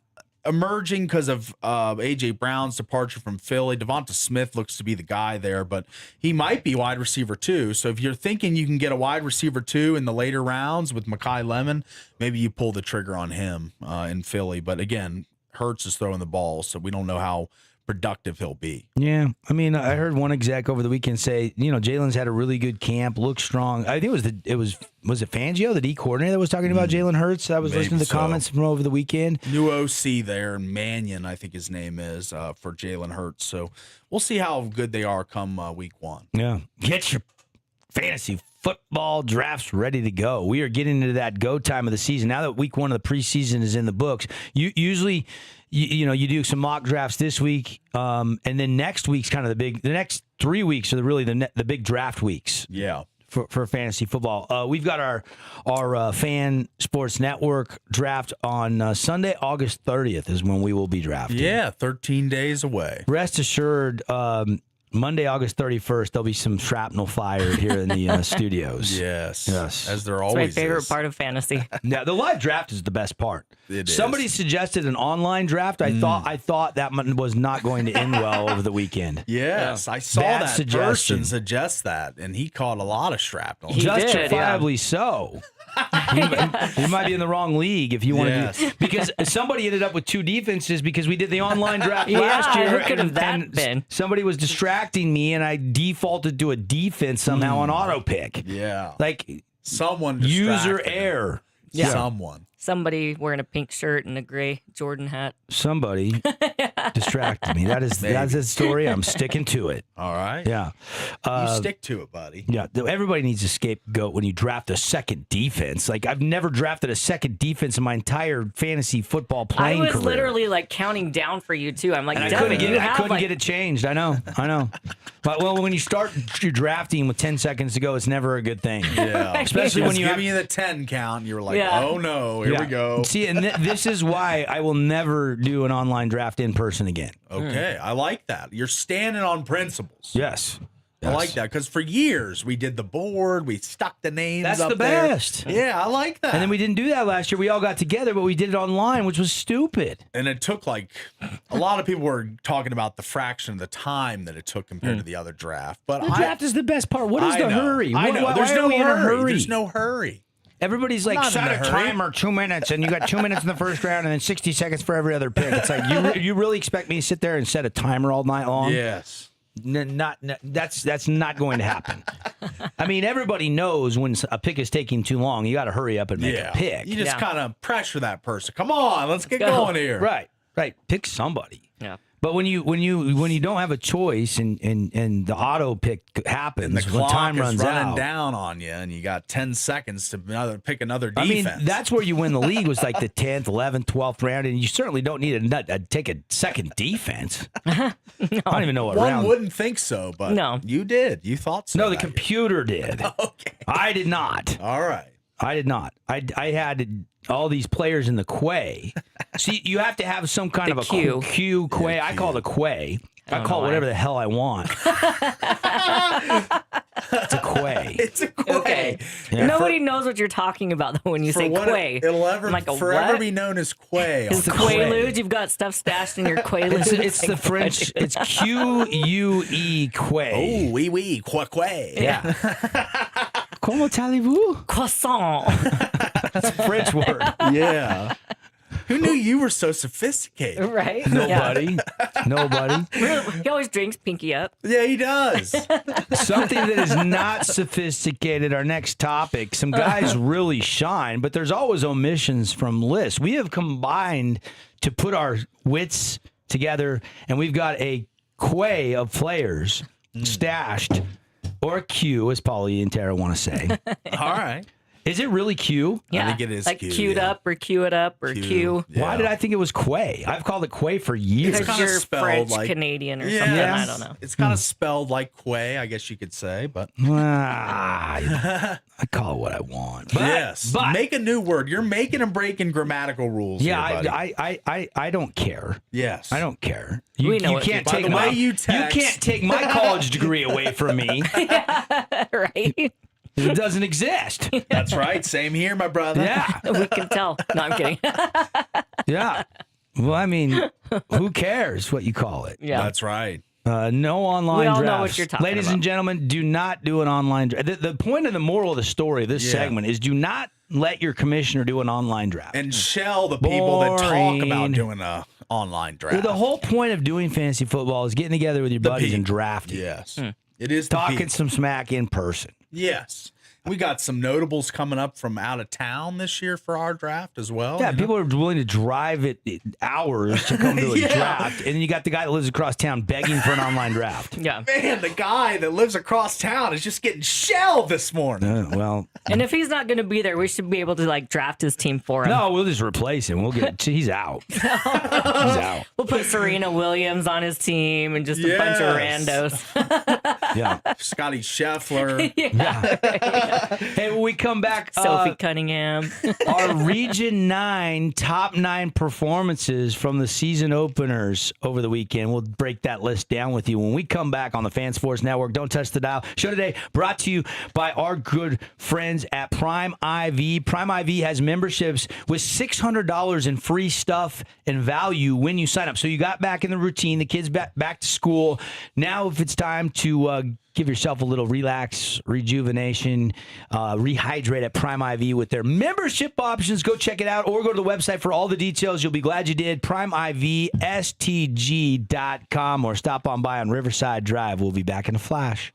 emerging because of A.J. Brown's departure from Philly. Devonta Smith looks to be the guy there, but he might be wide receiver 2. So if you're thinking you can get a wide receiver 2 in the later rounds with Makai Lemon, maybe you pull the trigger on him in Philly. But again, Hurts is throwing the ball, so we don't know how productive he'll be. Yeah. I mean, I heard one exec over the weekend say, Jalen's had a really good camp, looks strong. I think was it Fangio, the D coordinator, that was talking about Jalen Hurts? I was listening to the comments from over the weekend. New OC there, Mannion, I think his name is, for Jalen Hurts. So we'll see how good they are come week 1. Yeah. Get your fantasy football drafts ready to go. We are getting into that go time of the season. Now that week 1 of the preseason is in the books, you usually you do some mock drafts this week, and then next week's kind of the next 3 weeks are really the big draft weeks. Yeah. For fantasy football. We've got our Fan Sports Network draft on Sunday, August 30th is when we will be drafting. Yeah, 13 days away. Rest assured, Monday, August 31st, there'll be some shrapnel fired here in the studios. Yes. As there It's always my is. favorite part of fantasy. Now, the live draft is the best part. Somebody suggested an online draft. I thought that was not going to end well over the weekend. Yes, I saw Bad that suggestion. person suggest that, and he caught a lot of shrapnel. Justifiably so. You might be in the wrong league if you want to do because somebody ended up with 2 defenses because we did the online draft last year. Who could have that been? Somebody was distracting me, and I defaulted to a defense somehow on auto pick. Yeah, like someone user error. Yeah. Someone. Somebody wearing a pink shirt and a gray Jordan hat. Somebody distracted me. That's the story. I'm sticking to it. All right. Yeah. You stick to it, buddy. Yeah. Everybody needs a scapegoat when you draft a second defense. Like, I've never drafted a second defense in my entire fantasy football playing career. I was literally like counting down for you too. I'm like, I couldn't get it changed. I know. But when you start drafting with 10 seconds to go, it's never a good thing. Yeah. Especially when you give me the 10 count, you're like, Yeah. oh no, here we go. See, and this is why I will never do an online draft in person again. Okay, I like that. You're standing on principles. Yes. I like that because for years we did the board, we stuck the names That's up the there. best. Yeah, I like that. And then we didn't do that last year. We all got together, but we did it online, which was stupid. And it took a lot of people were talking about the fraction of the time that it took compared to the other draft. But The draft is the best part. What is I the know. hurry? I know. Why There's are no we in a hurry. hurry? There's no hurry. Everybody's like, not set in a a hurry. timer, 2 minutes, and you got 2 minutes in the first round and then 60 seconds for every other pick. It's like, you really expect me to sit there and set a timer all night long? Yes. That's not going to happen. I mean, everybody knows when a pick is taking too long, you got to hurry up and make a pick. You just kind of pressure that person. Come on, let's get going here. Right. Pick somebody. Yeah. But when you don't have a choice and the auto pick happens, And the when clock time is runs running out down on you, and you got 10 seconds to pick another I defense. mean, that's where you win the league was like the 10th, 11th, 12th round, and you certainly don't need to take a second defense. I don't even know what One round. wouldn't think so, but No. you did. You thought so. No, the that year. computer did. Okay. I did not. All right. I did not. I had all these players in the quay. See, you have to have some kind of a queue. queue quay. I call it a quay. I call it whatever the hell I want. It's a quay. It's a quay. Okay. Yeah. Nobody knows what you're talking about though when you For say what quay. It'll ever I'm like, forever what? be known as quay. Is a Quaaludes? You've got stuff stashed in your Quaaludes. It's the French. It's Q-U-E quay. Oh, oui, quay. Yeah. Comment allez-vous? Croissant. That's a French word. Yeah. Who knew you were so sophisticated? Right? Nobody. Nobody. Yeah. He always drinks pinky up. Yeah, he does. Something that is not sophisticated, our next topic. Some guys really shine, but there's always omissions from lists. We have combined to put our wits together, and we've got a quay of players stashed, or a queue, as Paulie and Tara want to say. All right. Is it really queue? Yeah. I think it is like Q, queued yeah. up or queue it up or queue. Yeah. Why did I think it was quay? I've called it quay for years. It's Because kinda you're spelled French like- Canadian or Yeah. something. Yes. I don't know. It's kind of spelled like quay, I guess you could say, but I call it what I want. But, yes. but Make a new word. You're making and breaking grammatical rules. yeah, here, buddy. I don't care. Yes. I don't care. We know you it. can't By take the my way you text- can't take my college degree away from me. Right? It doesn't exist. That's right. Same here, my brother. Yeah, We can tell. No, I'm kidding. yeah. Well, I mean, who cares what you call it? Yeah. That's right. No online We all know drafts. what you're talking Ladies about. and gentlemen, do not do an online draft. The point of the moral of the story of this Yeah. segment is do not let your commissioner do an online draft. And shell the people that talk about Boring. doing a online draft. The whole point of doing fantasy football is getting together with your buddies and people. drafting. Yes. It is the Talking people. some smack in person. Yes. We got some notables coming up from out of town this year for our draft as well. Yeah, you know? people are willing to drive it hours to come to a Yeah. draft. And then you got the guy that lives across town begging for an online draft. Yeah. Man, the guy that lives across town is just getting shelled this morning. Well, And if he's not going to be there, we should be able to like draft his team for him. no, we'll just replace him. We'll get. He's out. He's out. We'll put Serena Williams on his team and just a bunch of Yes. randos. Yeah. Scotty Scheffler. Hey, when we come back, Sophie Cunningham. our Region 9 top 9 performances from the season openers over the weekend. We'll break that list down with you when we come back on the Fan Sports Network. Don't touch the dial. Show today brought to you by our good friends at Prime IV. Prime IV has memberships with $600 in free stuff and value when you sign up. So you got back in the routine, the kids back to school. Now if it's time to give yourself a little relax, rejuvenation, rehydrate at Prime IV with their membership options. Go check it out or go to the website for all the details. You'll be glad you did. PrimeIVSTG.com or stop on by on Riverside Drive. We'll be back in a flash.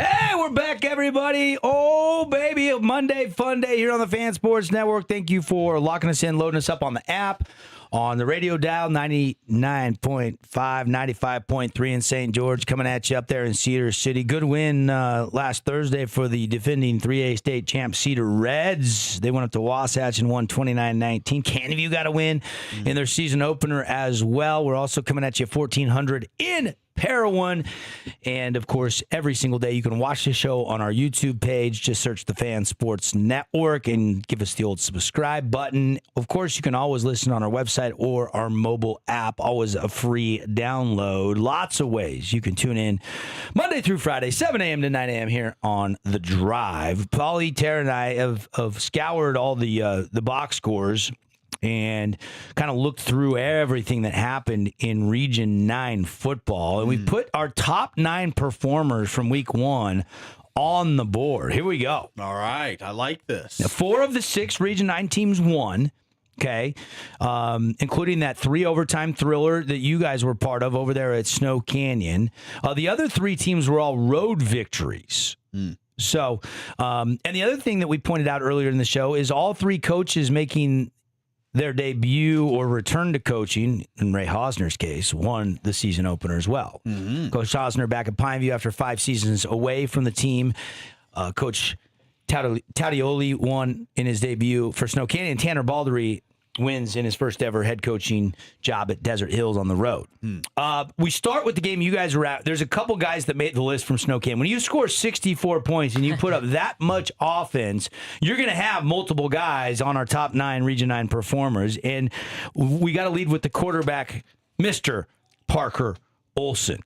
Hey, we're back, everybody. Oh, baby, a Monday fun day here on the Fan Sports Network. Thank you for locking us in, loading us up on the app, on the radio dial, 99.5, 95.3 in St. George, coming at you up there in Cedar City. Good win last Thursday for the defending 3A state champ Cedar Reds. They went up to Wasatch and won 29-19. Canterview got a win in their season opener as well. We're also coming at you 1400 in Parowan. And, of course, every single day you can watch the show on our YouTube page. Just search the Fan Sports Network and give us the old subscribe button. Of course, you can always listen on our website or our mobile app. Always a free download. Lots of ways you can tune in Monday through Friday, 7 a.m. to 9 a.m. here on The Drive. Paulie, Tara, and I have scoured all the box scores and kind of looked through everything that happened in Region 9 football. And we put our top 9 performers from week 1 on the board. Here we go. All right. I like this. Now, 4 of the 6 Region 9 teams won, okay, including that 3 overtime thriller that you guys were part of over there at Snow Canyon. The other 3 teams were all road victories. So, and the other thing that we pointed out earlier in the show is all 3 coaches making their debut or return to coaching, in Ray Hosner's case, won the season opener as well. Coach Hosner back at Pineview after 5 seasons away from the team. Coach Tadioli won in his debut for Snow Canyon. Tanner Baldery wins in his first ever head coaching job at Desert Hills on the road. We start with the game you guys were at. There's a couple guys that made the list from Snow Canyon. When you score 64 points and you put up that much offense, you're going to have multiple guys on our top 9 Region 9 performers. And we got to lead with the quarterback, Mr. Parker Olson.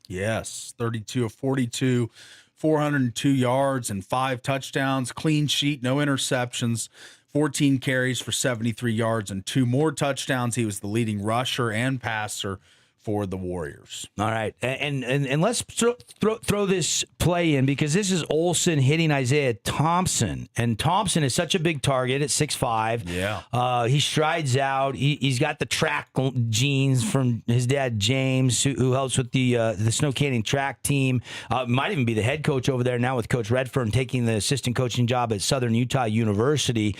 Yes, 32 of 42, 402 yards and 5 touchdowns, clean sheet, no interceptions. 14 carries for 73 yards and 2 more touchdowns. He was the leading rusher and passer for the Warriors. All right, and let's throw this play in because this is Olson hitting Isaiah Thompson, and Thompson is such a big target at 6'5". Yeah, he strides out. He's got the track genes from his dad James, who helps with the Snow Canyon track team. Might even be the head coach over there now with Coach Redfern taking the assistant coaching job at Southern Utah University.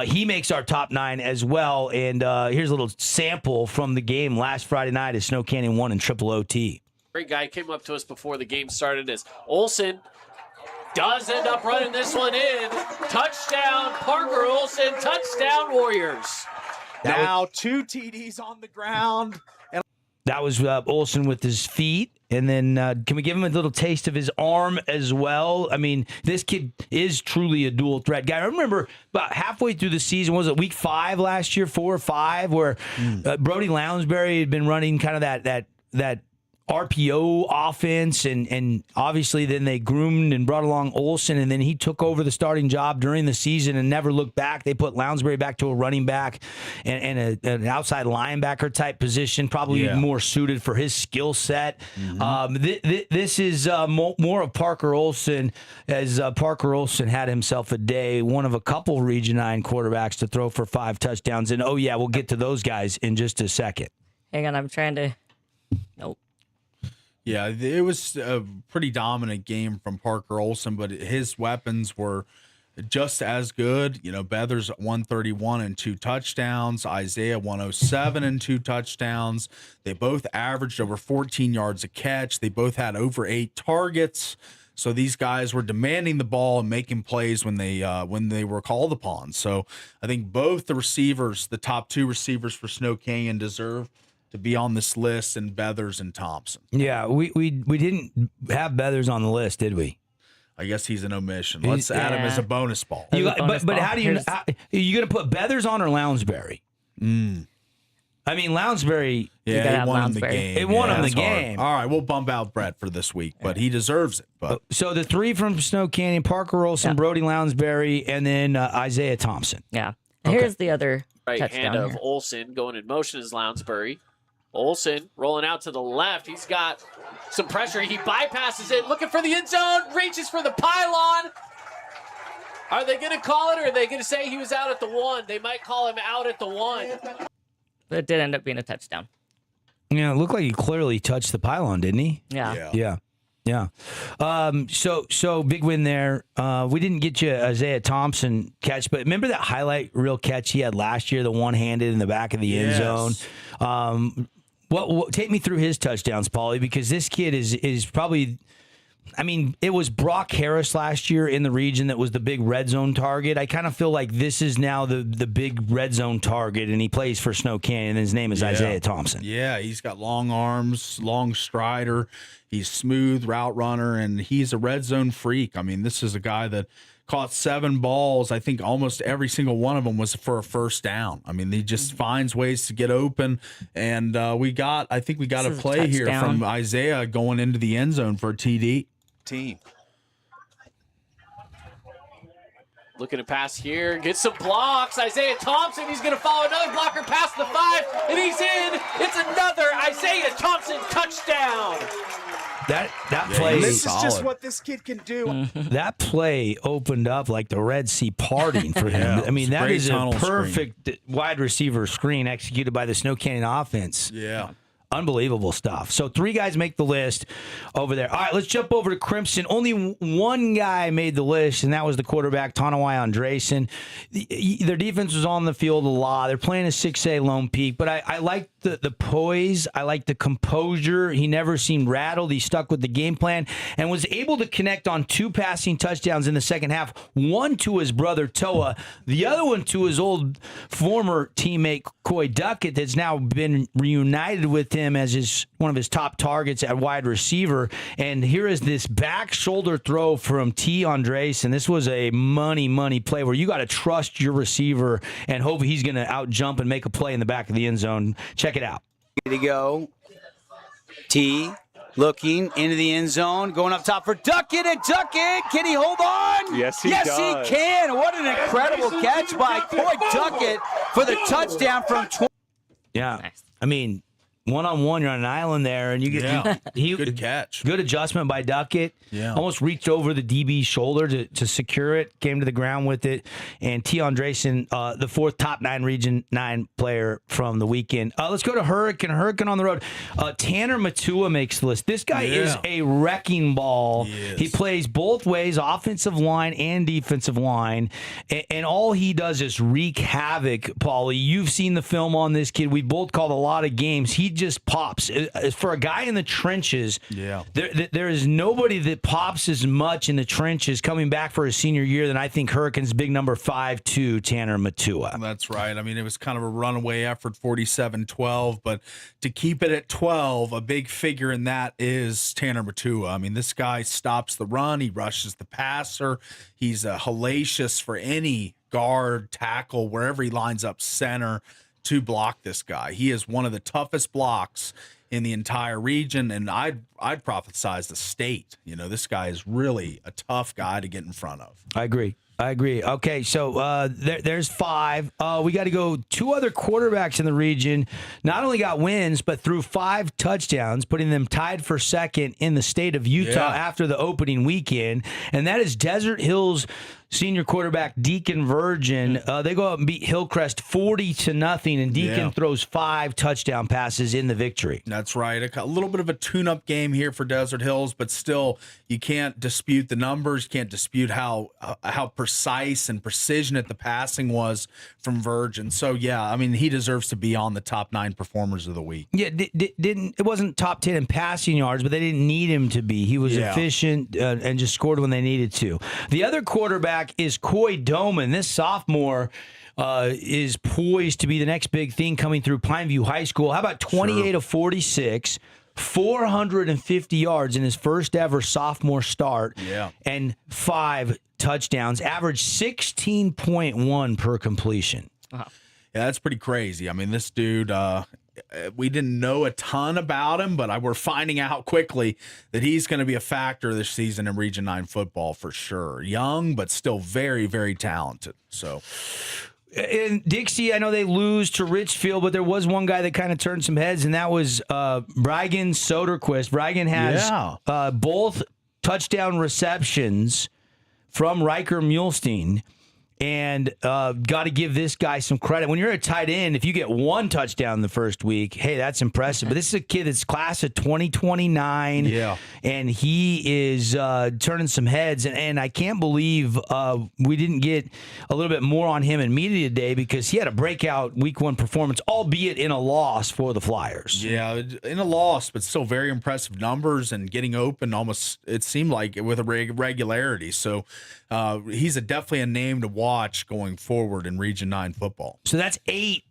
He makes our top 9 as well. And here's a little sample from the game last Friday night as Snow Canyon won in triple OT. Great guy came up to us before the game started as Olson does end up running this one in. Touchdown, Parker Olson. Touchdown, Warriors. Now 2 TDs on the ground. That was Olson with his feet. And then can we give him a little taste of his arm as well? I mean, this kid is truly a dual threat guy. I remember about halfway through the season, was it week 5 last year, 4 or 5, where Brody Lounsbury had been running kind of that RPO offense, and obviously then they groomed and brought along Olson, and then he took over the starting job during the season and never looked back. They put Lounsbury back to a running back and an outside linebacker type position, probably more suited for his skill set. This is more of Parker Olson, as Parker Olson had himself a day, one of a couple Region 9 quarterbacks to throw for 5 touchdowns. And we'll get to those guys in just a second. Hang on, I'm trying to... Nope. Yeah, it was a pretty dominant game from Parker Olson, but his weapons were just as good. You know, Beathers 131 and 2 touchdowns, Isaiah 107 and 2 touchdowns. They both averaged over 14 yards a catch. They both had over 8 targets. So these guys were demanding the ball and making plays when they were called upon. So I think both the receivers, the top 2 receivers for Snow Canyon, deserve to be on this list, and Beathers and Thompson. Yeah, we didn't have Beathers on the list, did we? I guess he's an omission. Let's add him as a bonus ball. But how do you are you going to put Beathers on or Lounsbury? I mean, Lounsbury. Yeah, he won him the game. It won him the game. All right, we'll bump out Brett for this week, but he deserves it. But so the 3 from Snow Canyon: Parker Olson, Brody Lounsbury, and then Isaiah Thompson. Yeah. Here's the other Right hand of here. Olson going in motion is Lounsbury. Olson rolling out to the left. He's got some pressure. He bypasses it, looking for the end zone, reaches for the pylon. Are they going to call it, or are they going to say he was out at the 1? They might call him out at the 1. But it did end up being a touchdown. Yeah, it looked like he clearly touched the pylon, didn't he? Yeah. Yeah. Yeah. So big win there. We didn't get you Isaiah Thompson catch, but remember that highlight reel catch he had last year, the one-handed in the back of the end zone? Take me through his touchdowns, Paulie, because this kid is probably. I mean, it was Brock Harris last year in the region that was the big red zone target. I kind of feel like this is now the big red zone target, and he plays for Snow Canyon, and his name is Isaiah Thompson. Yeah, he's got long arms, long strider. He's smooth route runner, and he's a red zone freak. I mean, this is a guy that caught 7 balls. I think almost every single one of them was for a first down. I mean, he just finds ways to get open, and I think we got a play here from Isaiah going into the end zone for a TD. Team. Looking to pass here, get some blocks. Isaiah Thompson, he's going to follow another blocker past the 5, and he's in. It's another Isaiah Thompson touchdown. That play. This is just what this kid can do. That play opened up like the Red Sea parting for him. I mean, that is a perfect wide receiver screen executed by the Snow Canyon offense. Yeah. Unbelievable stuff. So 3 guys make the list over there. All right, let's jump over to Crimson. Only one guy made the list, and that was the quarterback, Tanawai Andresen. Their defense was on the field a lot. They're playing a 6A Lone Peak, but I like the poise. I like the composure. He never seemed rattled. He stuck with the game plan and was able to connect on 2 passing touchdowns in the second half, one to his brother Toa, the other one to his old former teammate Coy Duckett that's now been reunited with him as one of his top targets at wide receiver. And here is this back shoulder throw from T. Andresen. This was a money play where you got to trust your receiver and hope he's going to out jump and make a play in the back of the end zone. Check it out. Ready to go. T looking into the end zone, going up top for Duckett, and Duckett, can he hold on? Yes, he does. He can. What an incredible catch by Coy Duckett for the touchdown from 20. Yeah. Nice. I mean, one-on-one, you're on an island there, and you get good catch. Good adjustment by Duckett. Yeah. Almost reached over the DB's shoulder to secure it, came to the ground with it. And T. Andresen, the 4th top 9 Region 9 player from the weekend. Let's go to Hurricane. Hurricane on the road. Tanner Matua makes the list. This guy is a wrecking ball. He plays both ways, offensive line and defensive line. And all he does is wreak havoc, Paulie. You've seen the film on this kid. We both called a lot of games. He just pops. For a guy in the trenches, there is nobody that pops as much in the trenches coming back for his senior year than I think Hurricane's big number 5'2", Tanner Matua. That's right. I mean, it was kind of a runaway effort, 47-12, but to keep it at 12, a big figure in that is Tanner Matua. I mean, this guy stops the run. He rushes the passer. He's hellacious for any guard, tackle, wherever he lines up center to block this guy. He is one of the toughest blocks in the entire region, and I'd prophesize the state. You know, this guy is really a tough guy to get in front of. I agree. Okay, so there's 5. We got to go 2 other quarterbacks in the region. Not only got wins, but threw 5 touchdowns, putting them tied for second in the state of Utah after the opening weekend. And that is Desert Hills senior quarterback Deacon Virgin. They go out and beat Hillcrest 40-0, and Deacon throws 5 touchdown passes in the victory. That's right. A little bit of a tune-up game here for Desert Hills, but still, you can't dispute the numbers. You can't dispute how precise and precision at the passing was from Virgin. So, yeah, I mean, he deserves to be on the top 9 performers of the week. Yeah, it wasn't top 10 in passing yards, but they didn't need him to be. He was efficient and just scored when they needed to. The other quarterback is Coy Doman. This sophomore is poised to be the next big thing coming through Pineview High School. How about 28 of 46, 450 yards in his first ever sophomore start, and 5 touchdowns, average 16.1 per completion. Wow. Yeah, that's pretty crazy. I mean, this dude, we didn't know a ton about him, but we're finding out quickly that he's going to be a factor this season in Region 9 football for sure. Young, but still very, very talented. So, in Dixie, I know they lose to Richfield, but there was one guy that kind of turned some heads, and that was Brigan Soderquist. Brigan has both touchdown receptions from Riker Muhlstein. And got to give this guy some credit. When you're a tight end, if you get one touchdown the first week, hey, that's impressive. But this is a kid that's class of 2029. Yeah. And he is turning some heads. And I can't believe we didn't get a little bit more on him in media today because he had a breakout week 1 performance, albeit in a loss for the Flyers. Yeah, in a loss, but still very impressive numbers and getting open almost, it seemed like, with a regularity. So he's definitely a name to watch going forward in Region 9 football. So that's 8.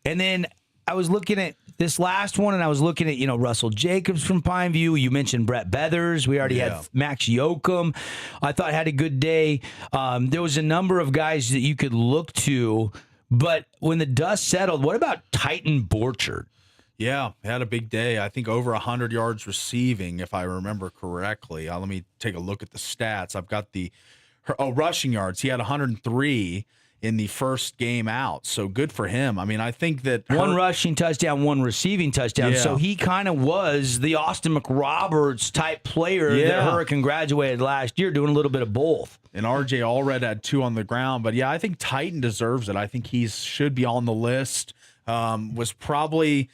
And then I was looking at this last one, and I was looking at, Russell Jacobs from Pineview. You mentioned Brett Beathers. We already had Max Yoakum. I thought had a good day. There was a number of guys that you could look to, but when the dust settled, what about Titan Borchard? Yeah, had a big day. I think over 100 yards receiving, if I remember correctly. Let me take a look at the stats. I've got rushing yards. He had 103 in the first game out, so good for him. I mean, I think that one rushing touchdown, one receiving touchdown. Yeah. So he kind of was the Austin McRoberts type player that Hurricane graduated last year, doing a little bit of both. And RJ Allred had 2 on the ground, but yeah, I think Titan deserves it. I think he should be on the list. Was probably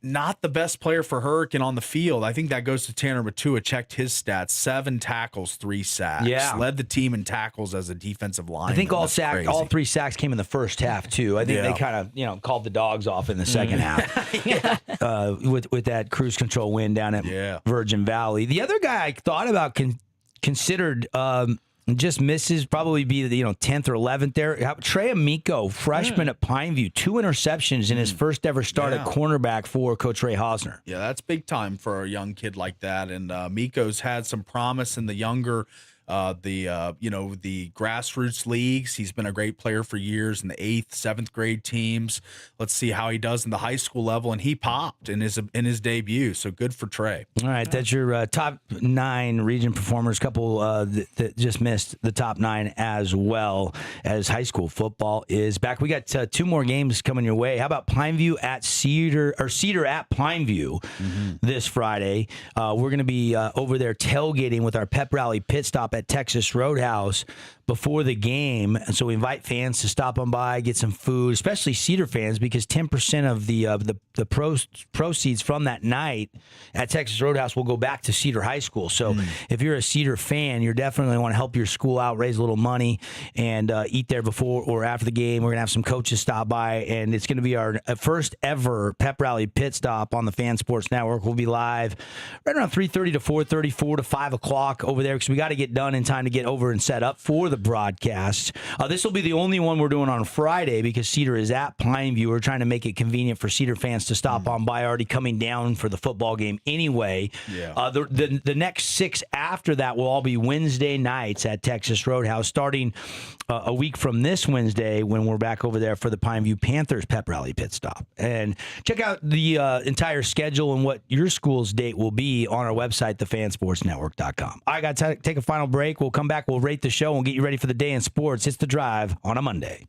not the best player for Hurricane on the field. I think that goes to Tanner Matua. Checked his stats: 7 tackles, 3 sacks. Yeah, led the team in tackles as a defensive lineman. I think all 3 sacks came in the first half too. I think they kind of called the dogs off in the second half with that cruise control win down at Virgin Valley. The other guy I thought about considered. Just misses, probably be the 10th or 11th there. Trey Amico, freshman at Pineview, 2 interceptions in his first ever start at cornerback for Coach Ray Hausner. Yeah, that's big time for a young kid like that. And Miko's had some promise in the younger, the grassroots leagues. He's been a great player for years in the 8th, 7th grade teams. Let's see how he does in the high school level. And he popped in his debut. So good for Trey. All right, that's your top 9 region performers. Couple that just missed the top 9 as well, as high school football is back. We got 2 more games coming your way. How about Pineview at Cedar at Pineview this Friday? We're going to be over there tailgating with our pep rally pit stop at Texas Roadhouse before the game. And so we invite fans to stop on by, get some food, especially Cedar fans, because 10% of the proceeds from that night at Texas Roadhouse will go back to Cedar High School. So if you're a Cedar fan, you definitely want to help your school out, raise a little money, and eat there before or after the game. We're going to have some coaches stop by, and it's going to be our first ever pep rally pit stop on the Fan Sports Network. We'll be live right around 3:30 to 4:30, 4 to 5 o'clock over there, because we got to get done in time to get over and set up for the broadcast. This will be the only one we're doing on Friday because Cedar is at Pineview. We're trying to make it convenient for Cedar fans to stop on by, already coming down for the football game anyway. The next 6 after that will all be Wednesday nights at Texas Roadhouse, starting a week from this Wednesday when we're back over there for the Pineview Panthers pep rally pit stop. And check out the entire schedule and what your school's date will be on our website, thefansportsnetwork.com. I got to take a final break. We'll come back. We'll rate the show and get you ready for the day in sports. It's The Drive on a Monday.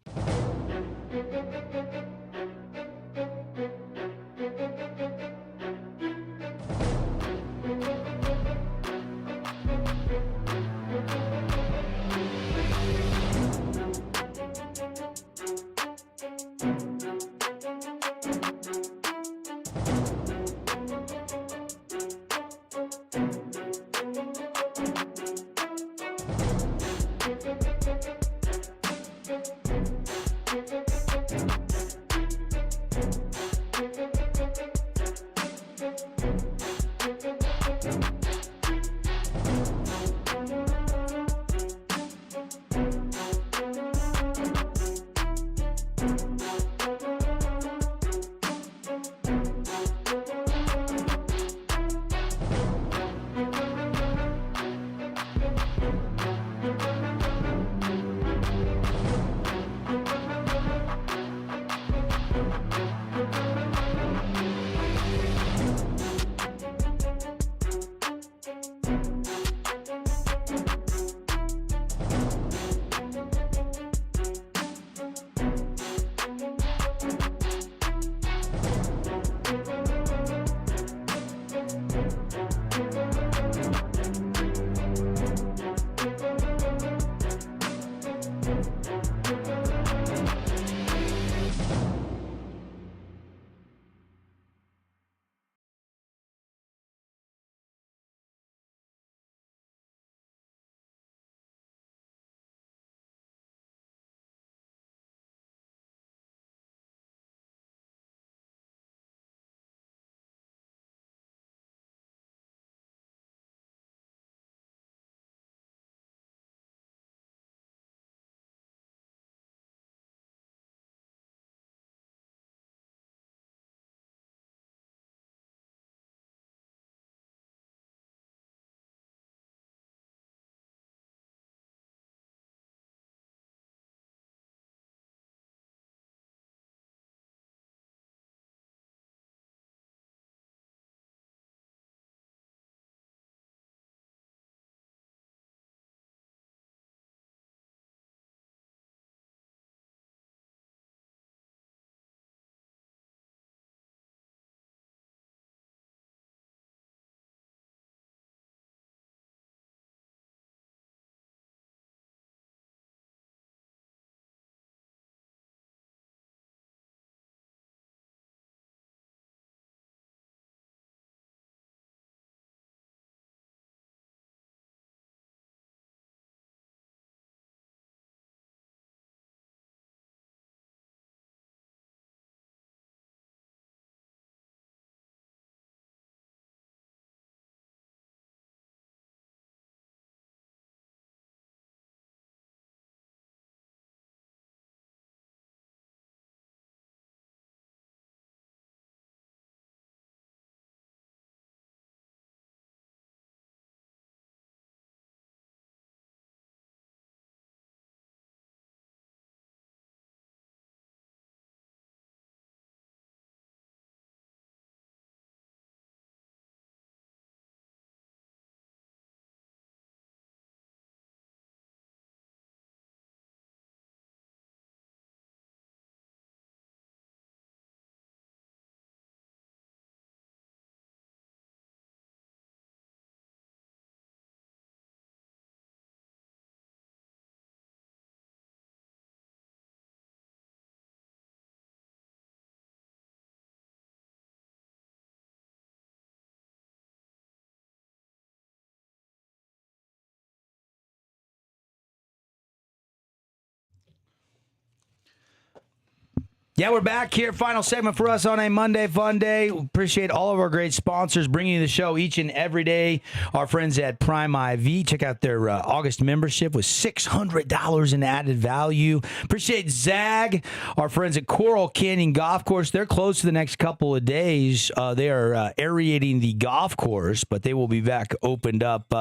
Yeah, we're back here. Final segment for us on a Monday Fun Day. Appreciate all of our great sponsors bringing you the show each and every day. Our friends at Prime IV. Check out their August membership with $600 in added value. Appreciate Zag. Our friends at Coral Canyon Golf Course. They're closed for the next couple of days. They are aerating the golf course, but they will be back opened up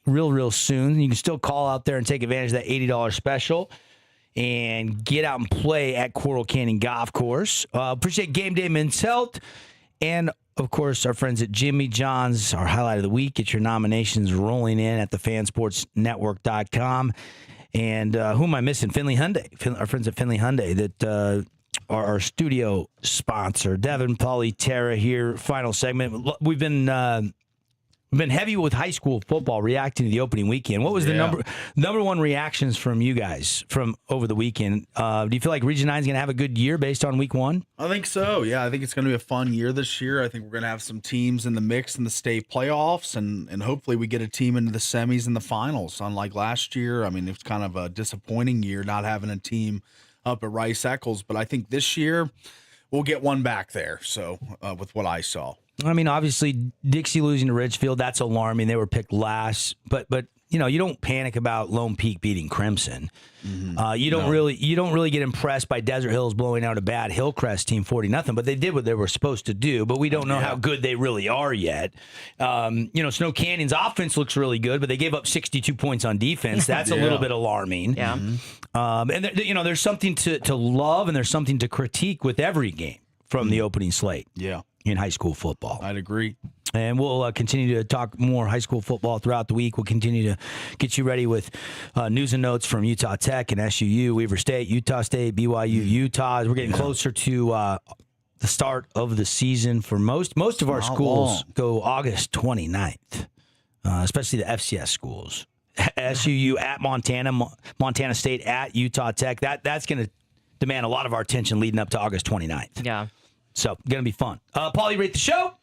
real soon. You can still call out there and take advantage of that $80 special and get out and play at Coral Canyon Golf Course. Appreciate Game Day Men's Health. And, of course, our friends at Jimmy John's, our highlight of the week. Get your nominations rolling in at thefansportsnetwork.com. And who am I missing? Finley Hyundai. Our friends at Finley Hyundai that are our studio sponsor. Devin, Paulie, Tara here. Final segment. We've been heavy with high school football, reacting to the opening weekend. What was the number one reactions from you guys from over the weekend? Do you feel like Region 9 is going to have a good year based on week one? I think so. Yeah, I think it's going to be a fun year this year. I think we're going to have some teams in the mix in the state playoffs, and hopefully we get a team into the semis and the finals. Unlike last year, I mean, it's kind of a disappointing year not having a team up at Rice-Eccles, but I think this year we'll get one back there. So with what I saw. I mean, obviously, Dixie losing to Richfield, that's alarming. They were picked last. But you know, you don't panic about Lone Peak beating Crimson. Mm-hmm. You don't really get impressed by Desert Hills blowing out a bad Hillcrest team 40-0. But they did what they were supposed to do. But we don't know how good they really are yet. Snow Canyon's offense looks really good, but they gave up 62 points on defense. That's a little bit alarming. Yeah. And there's something to love and there's something to critique with every game from the opening slate. Yeah. In high school football. I'd agree. And we'll continue to talk more high school football throughout the week. We'll continue to get you ready with news and notes from Utah Tech and SUU, Weaver State, Utah State, BYU, Utah. We're getting closer to the start of the season for most of our schools. Go August 29th, especially the FCS schools. SUU at Montana State at Utah Tech. That's going to demand a lot of our attention leading up to August 29th. Yeah. So, going to be fun. Paulie, rate the show?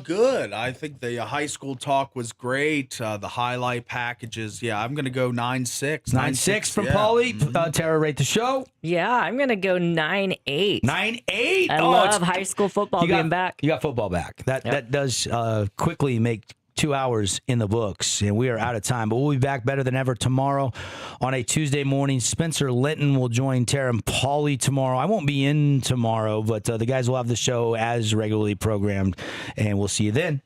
Good. I think the high school talk was great. The highlight packages, I'm going to go 9.6. 9.6 from Paulie. Tara, rate the show? Yeah, I'm going to go 9.8. 9.8? I love high school football being back. You got football back. That does quickly make 2 hours in the books, and we are out of time. But we'll be back better than ever tomorrow on a Tuesday morning. Spencer Linton will join Tara and Paulie tomorrow. I won't be in tomorrow, but the guys will have the show as regularly programmed, and we'll see you then.